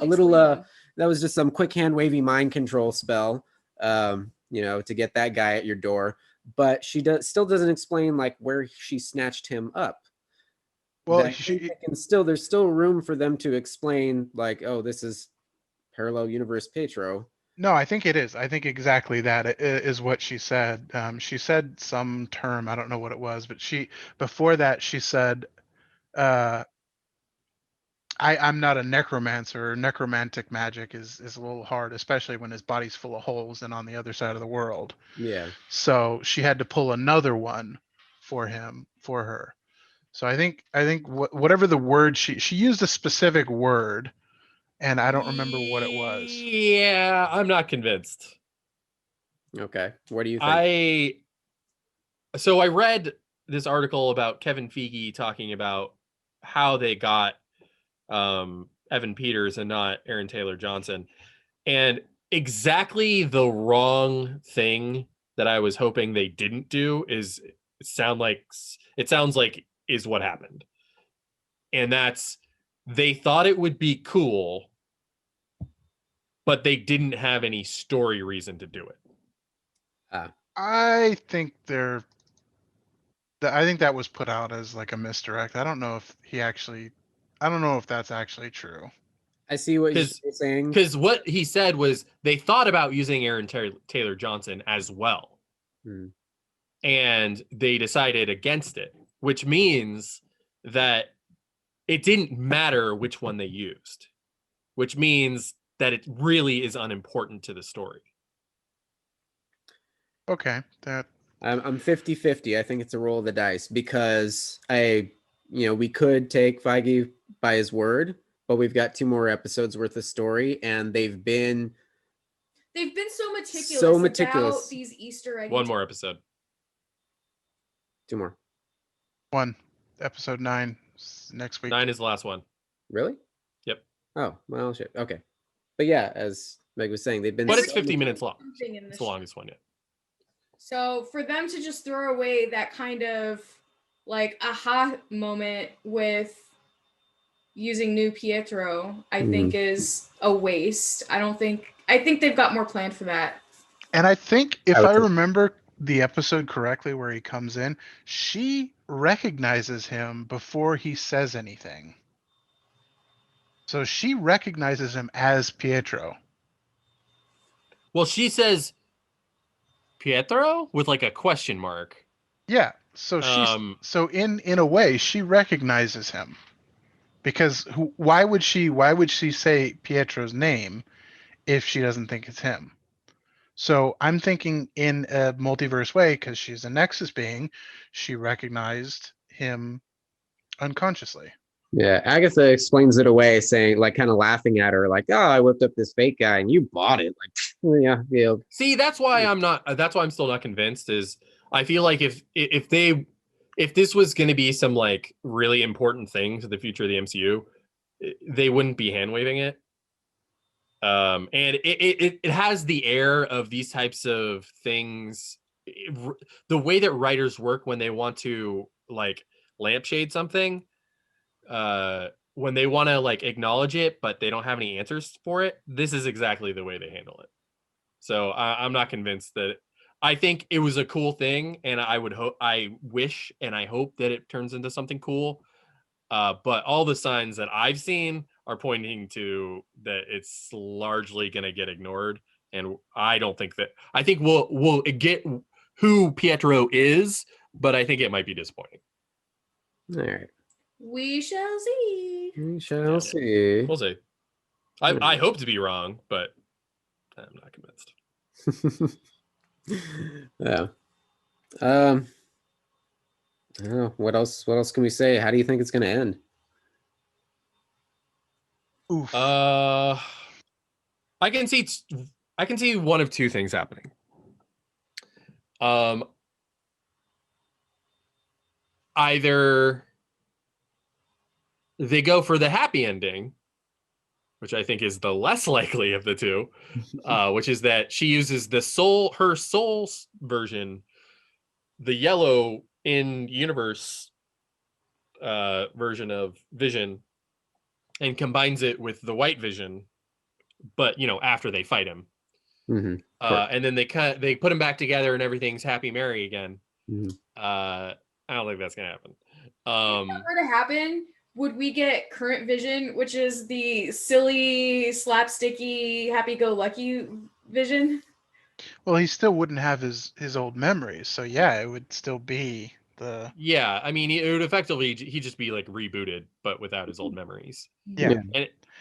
little that was just some quick hand wavy mind control spell to get that guy at your door. But she still doesn't explain like where she snatched him up. Well, there's still room for them to explain like, oh, this is parallel universe Pietro. No, I think it is. I think exactly that is what she said. She said some term, I don't know what it was, but before that she said, I'm not a necromancer. Necromantic magic is a little hard, especially when his body's full of holes and on the other side of the world. Yeah. So she had to pull another one for her. So I think whatever the word she used a specific word, and I don't remember what it was. Yeah, I'm not convinced. Okay. What do you think? So I read this article about Kevin Feige talking about how they got Evan Peters and not Aaron Taylor Johnson, and exactly the wrong thing that I was hoping they didn't do is sounds like is what happened. And that's, they thought it would be cool, but they didn't have any story reason to do it. I think that was put out as like a misdirect. I don't know if that's actually true. I see what you're saying. Because what he said was they thought about using Aaron Taylor Johnson as well. And they decided against it, which means that it didn't matter which one they used, which means that it really is unimportant to the story. Okay, that I'm 50-50. I think it's a roll of the dice because we could take Feige by his word, but we've got 2 more episodes worth of story, and they've been so meticulous about these Easter eggs. 1 more episode. 2 more. 1 episode 9 next week. 9 is the last one. Really? Yep. Oh, well, shit. Okay. But yeah, as Meg was saying, they've been. But it's 50 minutes long. It's the longest one yet. So for them to just throw away that kind of like aha moment with using new Pietro, I think is a waste. I think they've got more planned for that. And I think if I remember the episode correctly where he comes in, she recognizes him before he says anything. So she recognizes him as Pietro. Well, she says Pietro with like a question mark. Yeah. So so in a way she recognizes him. Because why would she say Pietro's name if she doesn't think it's him? So I'm thinking in a multiverse way, because she's a Nexus being, she recognized him unconsciously. Yeah, Agatha explains it away, saying, like, kind of laughing at her, like, "Oh, I whipped up this fake guy, and you bought it." Like, yeah. See, that's why I'm still not convinced. Is I feel like if this was going to be some like really important thing to the future of the MCU, they wouldn't be hand waving it. And it has the air of these types of things. The way that writers work when they want to like lampshade something. When they want to like acknowledge it, but they don't have any answers for it, this is exactly the way they handle it. So I'm not convinced that. I think it was a cool thing, and I wish and I hope that it turns into something cool. But all the signs that I've seen are pointing to that it's largely going to get ignored, and I don't think that. I think we'll get who Pietro is, but I think it might be disappointing. All right. We shall see. We shall see. We'll see. I hope to be wrong, but I'm not convinced. Yeah. I don't know. What else can we say? How do you think it's going to end? Oof. I can see one of 2 things happening. Either they go for the happy ending, which I think is the less likely of the 2, which is that she uses her soul version, the yellow in universe version of Vision, and combines it with the white Vision, but after they fight him. Mm-hmm. And then they put them back together and everything's happy merry again. Mm-hmm. I don't think that's gonna happen. If that were to happen, would we get current Vision, which is the silly, slapsticky, happy-go-lucky Vision? Well, he still wouldn't have his old memories, so yeah, it would still be the. Yeah, I mean, it would effectively he'd just be like rebooted, but without his old memories. Yeah.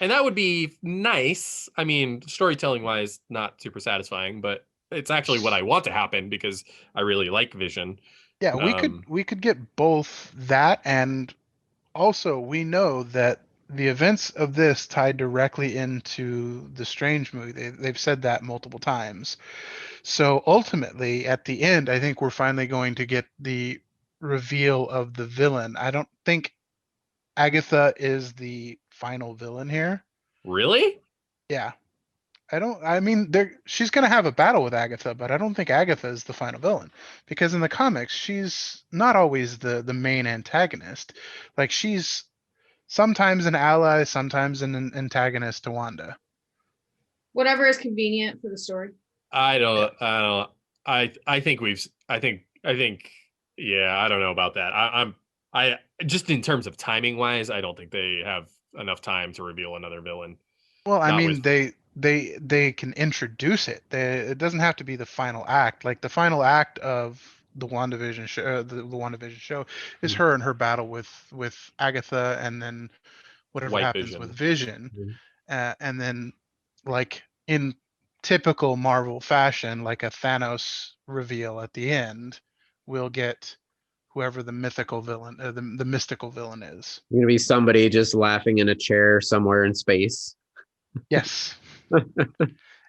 And that would be nice. I mean, storytelling wise, not super satisfying, but it's actually what I want to happen because I really like Vision. Yeah, we could get both that, and also we know that the events of this tied directly into the Strange movie. They've said that multiple times. So ultimately, at the end, I think we're finally going to get the reveal of the villain. I don't think Agatha is the final villain here. Really? Yeah. I mean, she's going to have a battle with Agatha, but I don't think Agatha is the final villain, because in the comics, she's not always the main antagonist. Like, she's sometimes an ally, sometimes an antagonist to Wanda. Whatever is convenient for the story. I don't. I think yeah, I don't know about that. I just in terms of timing wise, I don't think they have enough time to reveal another villain. Well, I Not mean, with they can introduce it. It doesn't have to be the final act. Like the final act of the WandaVision show, the WandaVision show, is her and her battle with Agatha, and then whatever White happens with Vision. Vision, Mhm. and then like in typical Marvel fashion, like a Thanos reveal at the end, we'll get whoever the mythical villain, the mystical villain is. Gonna be somebody just laughing in a chair somewhere in space. Yes. I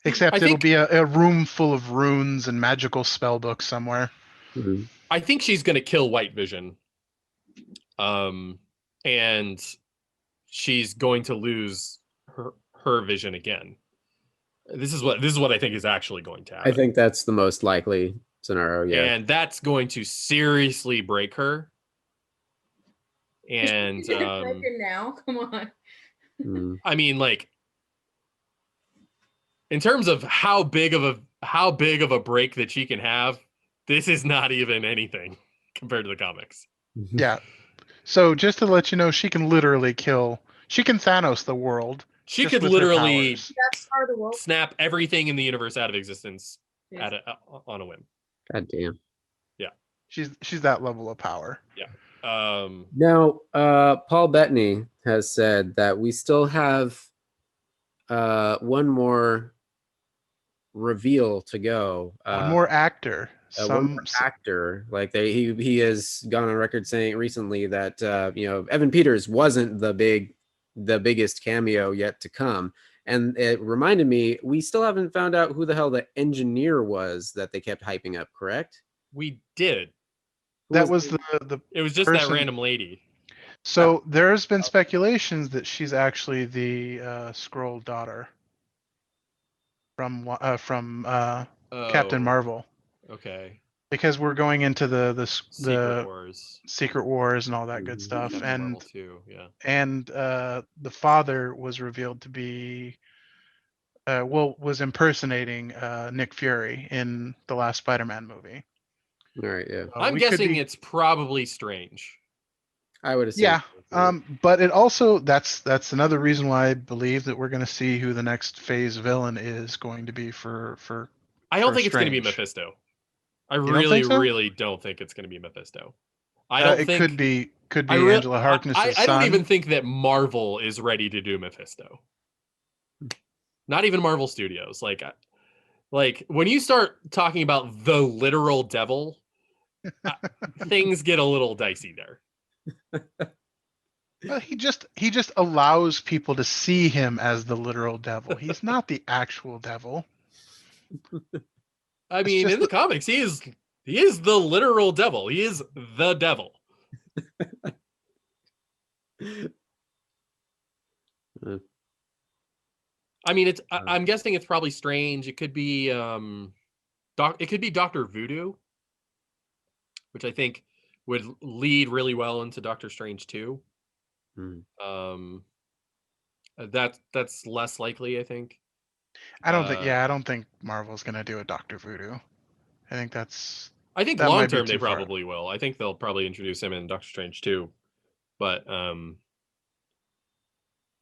Except it'll think be a room full of runes and magical spell books somewhere. Mhm. I think she's gonna kill White Vision. And she's going to lose her vision again. This is what I think is actually going to I happen. think that's the most likely scenario. Yeah. And that's going to seriously break her. And Broken now. Come on. Mm. I mean, like, in terms of how big of a break that she can have, this is not even anything compared to the comics. Yeah. So just to let you know, she can literally kill. She can Thanos the world. She just could with her literally powers. That's part of the world. snap everything in the universe out of existence Yes. on a whim. God damn. She's that level of power. Yeah. Now, Paul Bettany has said that we still have one more reveal to go. One more actor. One more actor. Like he has gone on record saying recently that Evan Peters wasn't the biggest cameo yet to come. And it reminded me, we still haven't found out who the hell the engineer was that they kept hyping up, correct? We did. That was the It was just person, that random lady. So there's been speculations that she's actually the Scroll daughter from Captain Oh, Marvel, okay. because we're going into the Secret Wars. Secret Wars and all that good stuff, Captain Marvel 2, yeah. and the father was revealed to be was impersonating Nick Fury in the last Spider-Man movie. All right, yeah. I'm guessing it's probably Strange. I would assume. Yeah. But it also that's another reason why I believe that we're going to see who the next phase villain is going to be for. I don't for think it's going to be Strange. Mephisto. I don't really, think so? really don't think it's going to be Mephisto. I don't It think could be Angela Harkness's I don't son. even think that Marvel is ready to do Mephisto. Not even Marvel Studios. Like when you start talking about the literal devil, things get a little dicey there. Well, he just allows people to see him as the literal devil. He's not the actual devil. I mean, in the comics, he is the literal devil. He is the devil. I mean, I'm guessing it's probably Strange. It could be it could be Dr. Voodoo, which I think would lead really well into Doctor Strange 2. That's less likely, I think. I don't think Marvel's going to do a Dr. Voodoo. I think long term they probably will. I think they'll probably introduce him in Doctor Strange 2. But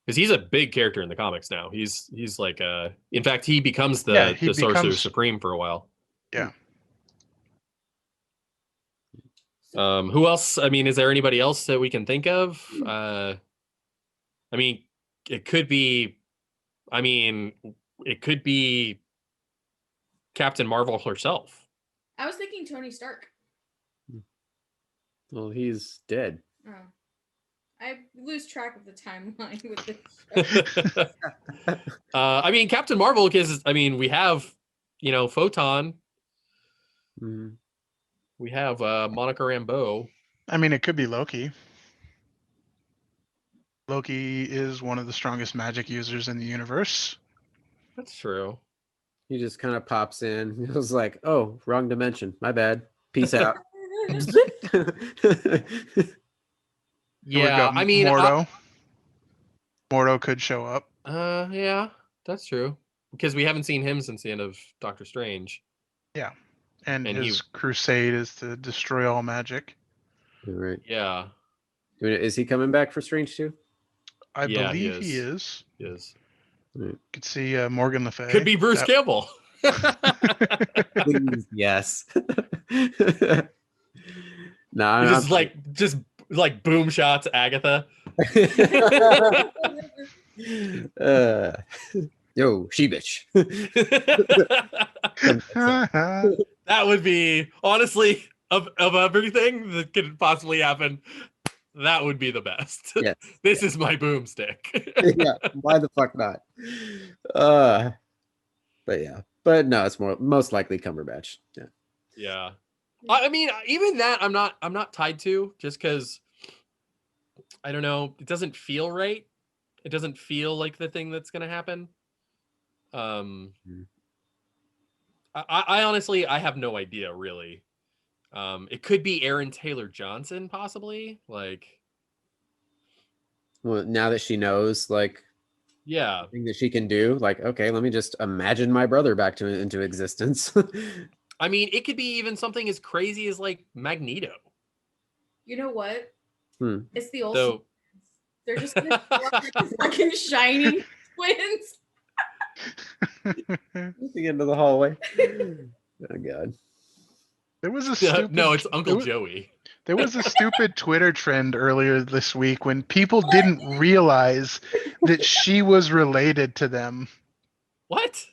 because he's a big character in the comics now. He's like in fact he becomes the Sorcerer Supreme for a while. Yeah. Who else? I mean, is there anybody else that we can think of? I mean, it could be Captain Marvel herself. I was thinking Tony Stark. Well, he's dead. Oh. I lose track of the timeline with this. I mean, Captain Marvel, because we have, Photon. Mm-hmm. We have Monica Rambeau. I mean, it could be Loki. Loki is one of the strongest magic users in the universe. That's true. He just kind of pops in. He was like, "Oh, wrong dimension. My bad. Peace out." Yeah, I mean, Mordo could show up. Yeah, that's true. Because we haven't seen him since the end of Doctor Strange. Yeah, and his crusade is to destroy all magic. Right. Yeah. Is he coming back for Strange 2? I believe he is. Yes. Could see Morgan Le Fay. Could be Bruce Campbell. Please, yes. No, I'm just like boom shots Agatha. Yo, she bitch. That would be, honestly, of everything that could possibly happen, that would be the best. Yes. This is my boomstick. Yeah, why the fuck not? But yeah, but no, it's most likely Cumberbatch. Yeah. Yeah. I mean, even that I'm not tied to, just because I don't know, it doesn't feel right. It doesn't feel like the thing that's gonna happen. I honestly, I have no idea, really. It could be Aaron Taylor Johnson, possibly. Like, Well, now that she knows, like, yeah, thing that she can do, like, okay, let me just imagine my brother back into existence. I mean, it could be even something as crazy as like Magneto. You know what? It's the old. So, they're just gonna fucking shiny twins. Looking into the hallway. Oh god. There was a stupid. No, it's Uncle Joey. There was a stupid Twitter trend earlier this week when people didn't realize that she was related to them. What?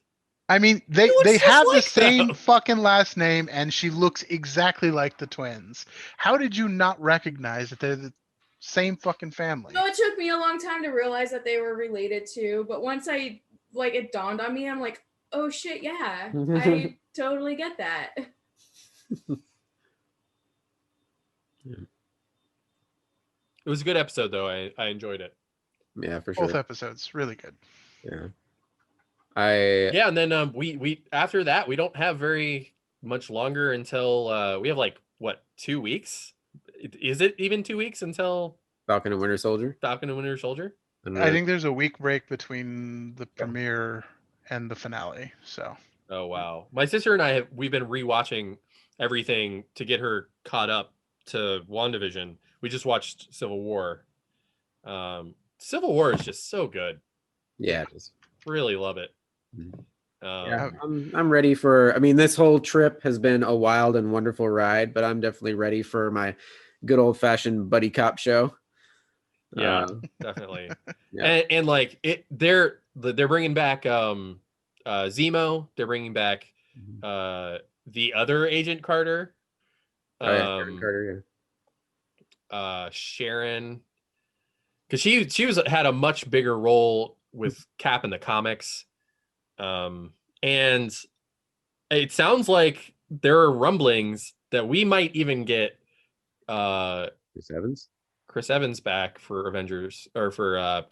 I mean, they have the same fucking last name, and she looks exactly like the twins. How did you not recognize that they're the same fucking family? No, it took me a long time to realize that they were related too, but once it dawned on me, I'm like, oh shit, yeah, I totally get that. It was a good episode, though. I enjoyed it. Yeah, for sure. Both episodes, really good. Yeah. And then we after that we don't have very much longer until we have like what, 2 weeks? Is it even 2 weeks until Falcon and Winter Soldier? Falcon and Winter Soldier? I think there's a week break between the premiere and the finale. So. Oh wow! My sister and we've been rewatching everything to get her caught up to WandaVision. We just watched Civil War. Civil War is just so good. Yeah, it is. Really love it. Yeah, I'm ready for. I mean, this whole trip has been a wild and wonderful ride, but I'm definitely ready for my good old fashioned buddy cop show. Yeah, definitely. Yeah. And like they're bringing back Zemo. They're bringing back the other Agent Carter. Carter, yeah. Sharon, because she had a much bigger role with Cap in the comics. And it sounds like there are rumblings that we might even get Chris Evans back for Avengers, or for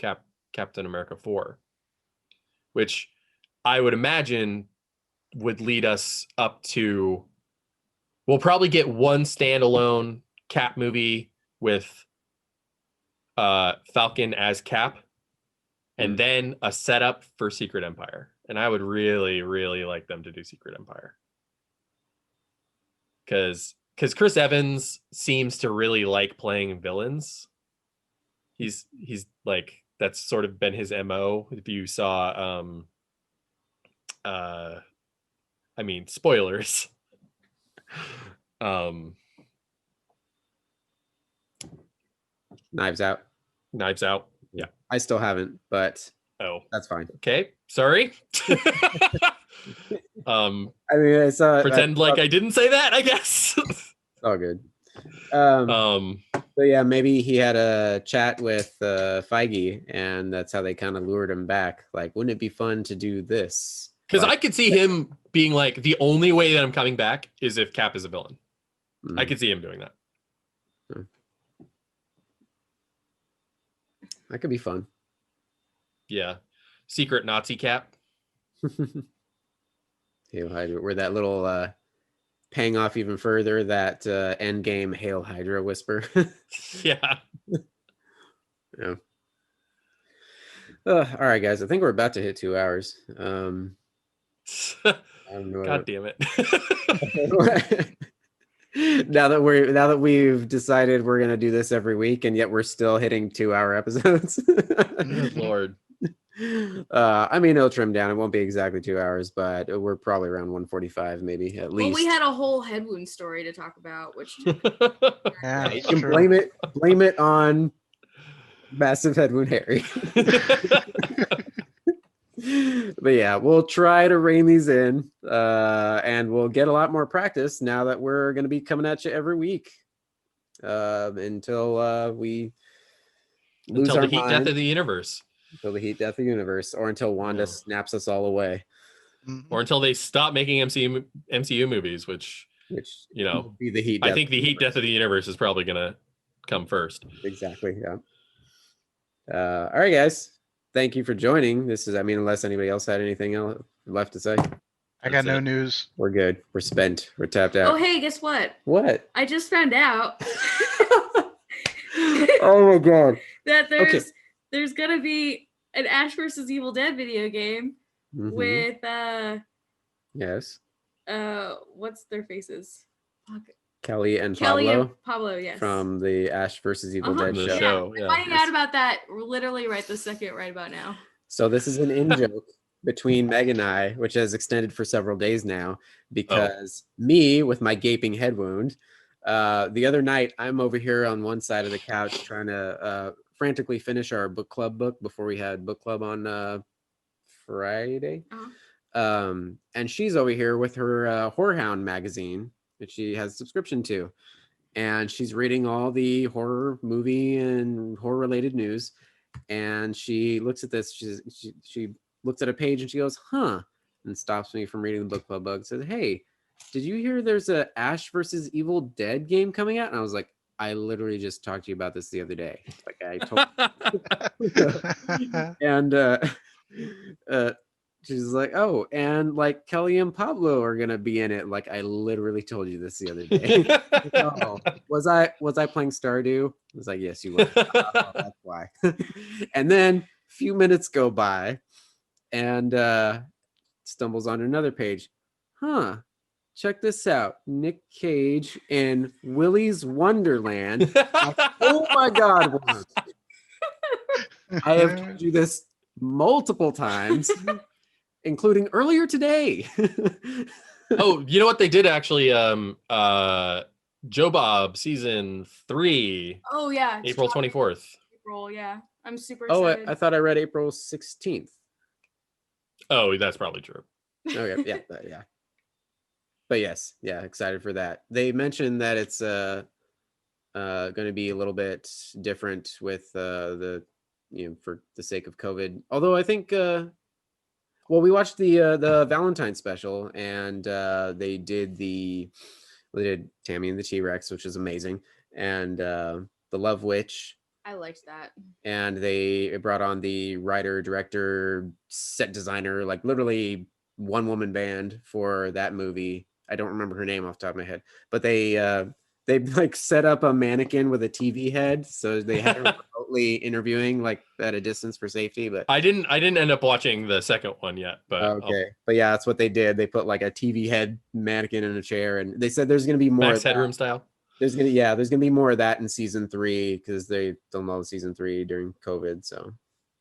Captain America 4, which I would imagine would lead us up to, we'll probably get one standalone Cap movie with Falcon as Cap, and then a setup for Secret Empire. And I would really, really like them to do Secret Empire. Because Chris Evans seems to really like playing villains. He's like, that's sort of been his MO. If you saw, I mean, spoilers. Knives Out. Yeah. I still haven't, but that's fine. Okay, sorry. I mean, it's pretend like I didn't say that, I guess. All good. So yeah, maybe he had a chat with Feige, and that's how they kind of lured him back. Like, wouldn't it be fun to do this? Because I could see him being like, the only way that I'm coming back is if Cap is a villain. I could see him doing that. That could be fun. Yeah. Secret Nazi Cap. Hail Hydra, where that little paying off even further, that endgame Hail Hydra whisper. Yeah. Yeah. All right, guys. I think we're about to hit 2 hours. I don't know. God damn it. Now that we've decided we're gonna do this every week, and yet we're still hitting 2 hour episodes. Good Lord. I mean, it'll trim down. It won't be exactly 2 hours, but we're probably around 145, maybe at least. Well, we had a whole head wound story to talk about, which Yeah, Yeah, you that's can true. blame it on massive head wound Harry. But yeah, we'll try to rein these in, and we'll get a lot more practice now that we're going to be coming at you every week, until we lose until our the heat death mind, of the universe, until the heat death of the universe, or until Wanda snaps us all away, or until they stop making MCU movies, which will be the heat. I think the heat death of the universe is probably going to come first. Exactly. Yeah. All right, guys. Thank you for joining. This is, I mean, unless anybody else had anything else left to say. I got no news. We're good. We're spent. We're tapped out. Oh, hey, guess what? What? I just found out Oh my god. that there's gonna be an Ash versus Evil Dead video game with yes. What's their faces? Fuck. Kelly and Pablo, yes. From the Ash versus Evil Dead show. Yeah. I'm finding out about that literally right this second, right about now. So this is an in-joke between Meg and I, which has extended for several days now, because me, with my gaping head wound, the other night, I'm over here on one side of the couch trying to frantically finish our book club book before we had book club on Friday. And she's over here with her Whorehound magazine that she has a subscription to, and she's reading all the horror movie and horror related news, and she looks at this, she looks at a page and she goes, huh, and stops me from reading the book club book and says, hey, did you hear there's a Ash versus Evil Dead game coming out? And I was like, I literally just talked to you about this the other day. Like I told and she's like, oh, and like Kelly and Pablo are gonna be in it. Like I literally told you this the other day. Oh, was I playing Stardew? I was like, yes, you were. Oh, that's why. And then a few minutes go by, and stumbles on another page. Huh. Check this out. Nick Cage in Willy's Wonderland. Oh my God. I have told you this multiple times, including earlier today. Oh, you know what they did actually? Joe Bob season 3. Oh yeah. April 24th. April, yeah. I'm super excited. Oh, I thought I read April 16th. Oh, that's probably true. Okay, yeah. But yes, yeah, excited for that. They mentioned that it's going to be a little bit different with the for the sake of COVID. Although I think we watched the Valentine special, and they did Tammy and the T-Rex, which is amazing, and the Love Witch. I liked that. And they brought on the writer, director, set designer, like literally one woman band for that movie. I don't remember her name off the top of my head, but they like set up a mannequin with a TV head, so they had her remotely interviewing like at a distance for safety. But I didn't end up watching the second one yet. But okay, but yeah, that's what they did. They put like a TV head mannequin in a chair, and they said there's going to be more Max Headroom style. There's gonna be more of that in season 3 because they filmed all the season 3 during COVID. So,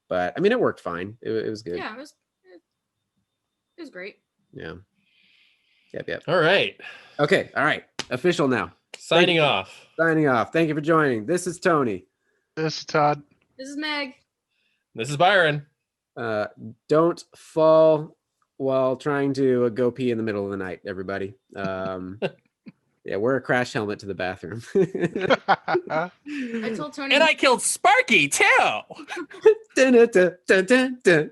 but I mean, it worked fine. It was good. Yeah, it was great. Yeah. Yep. All right. Okay. All right. Official now. Signing off. Thank you for joining. This is Tony. This is Todd. This is Meg. This is Byron. Don't fall while trying to go pee in the middle of the night, everybody. Yeah, wear a crash helmet to the bathroom. I told Tony. And I killed Sparky too. Dun, dun, dun, dun, dun.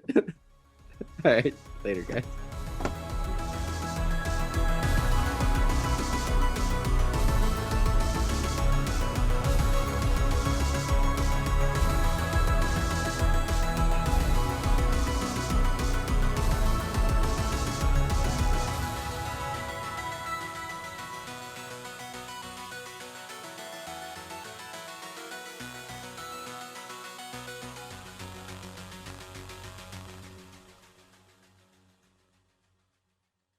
All right. Later, guys.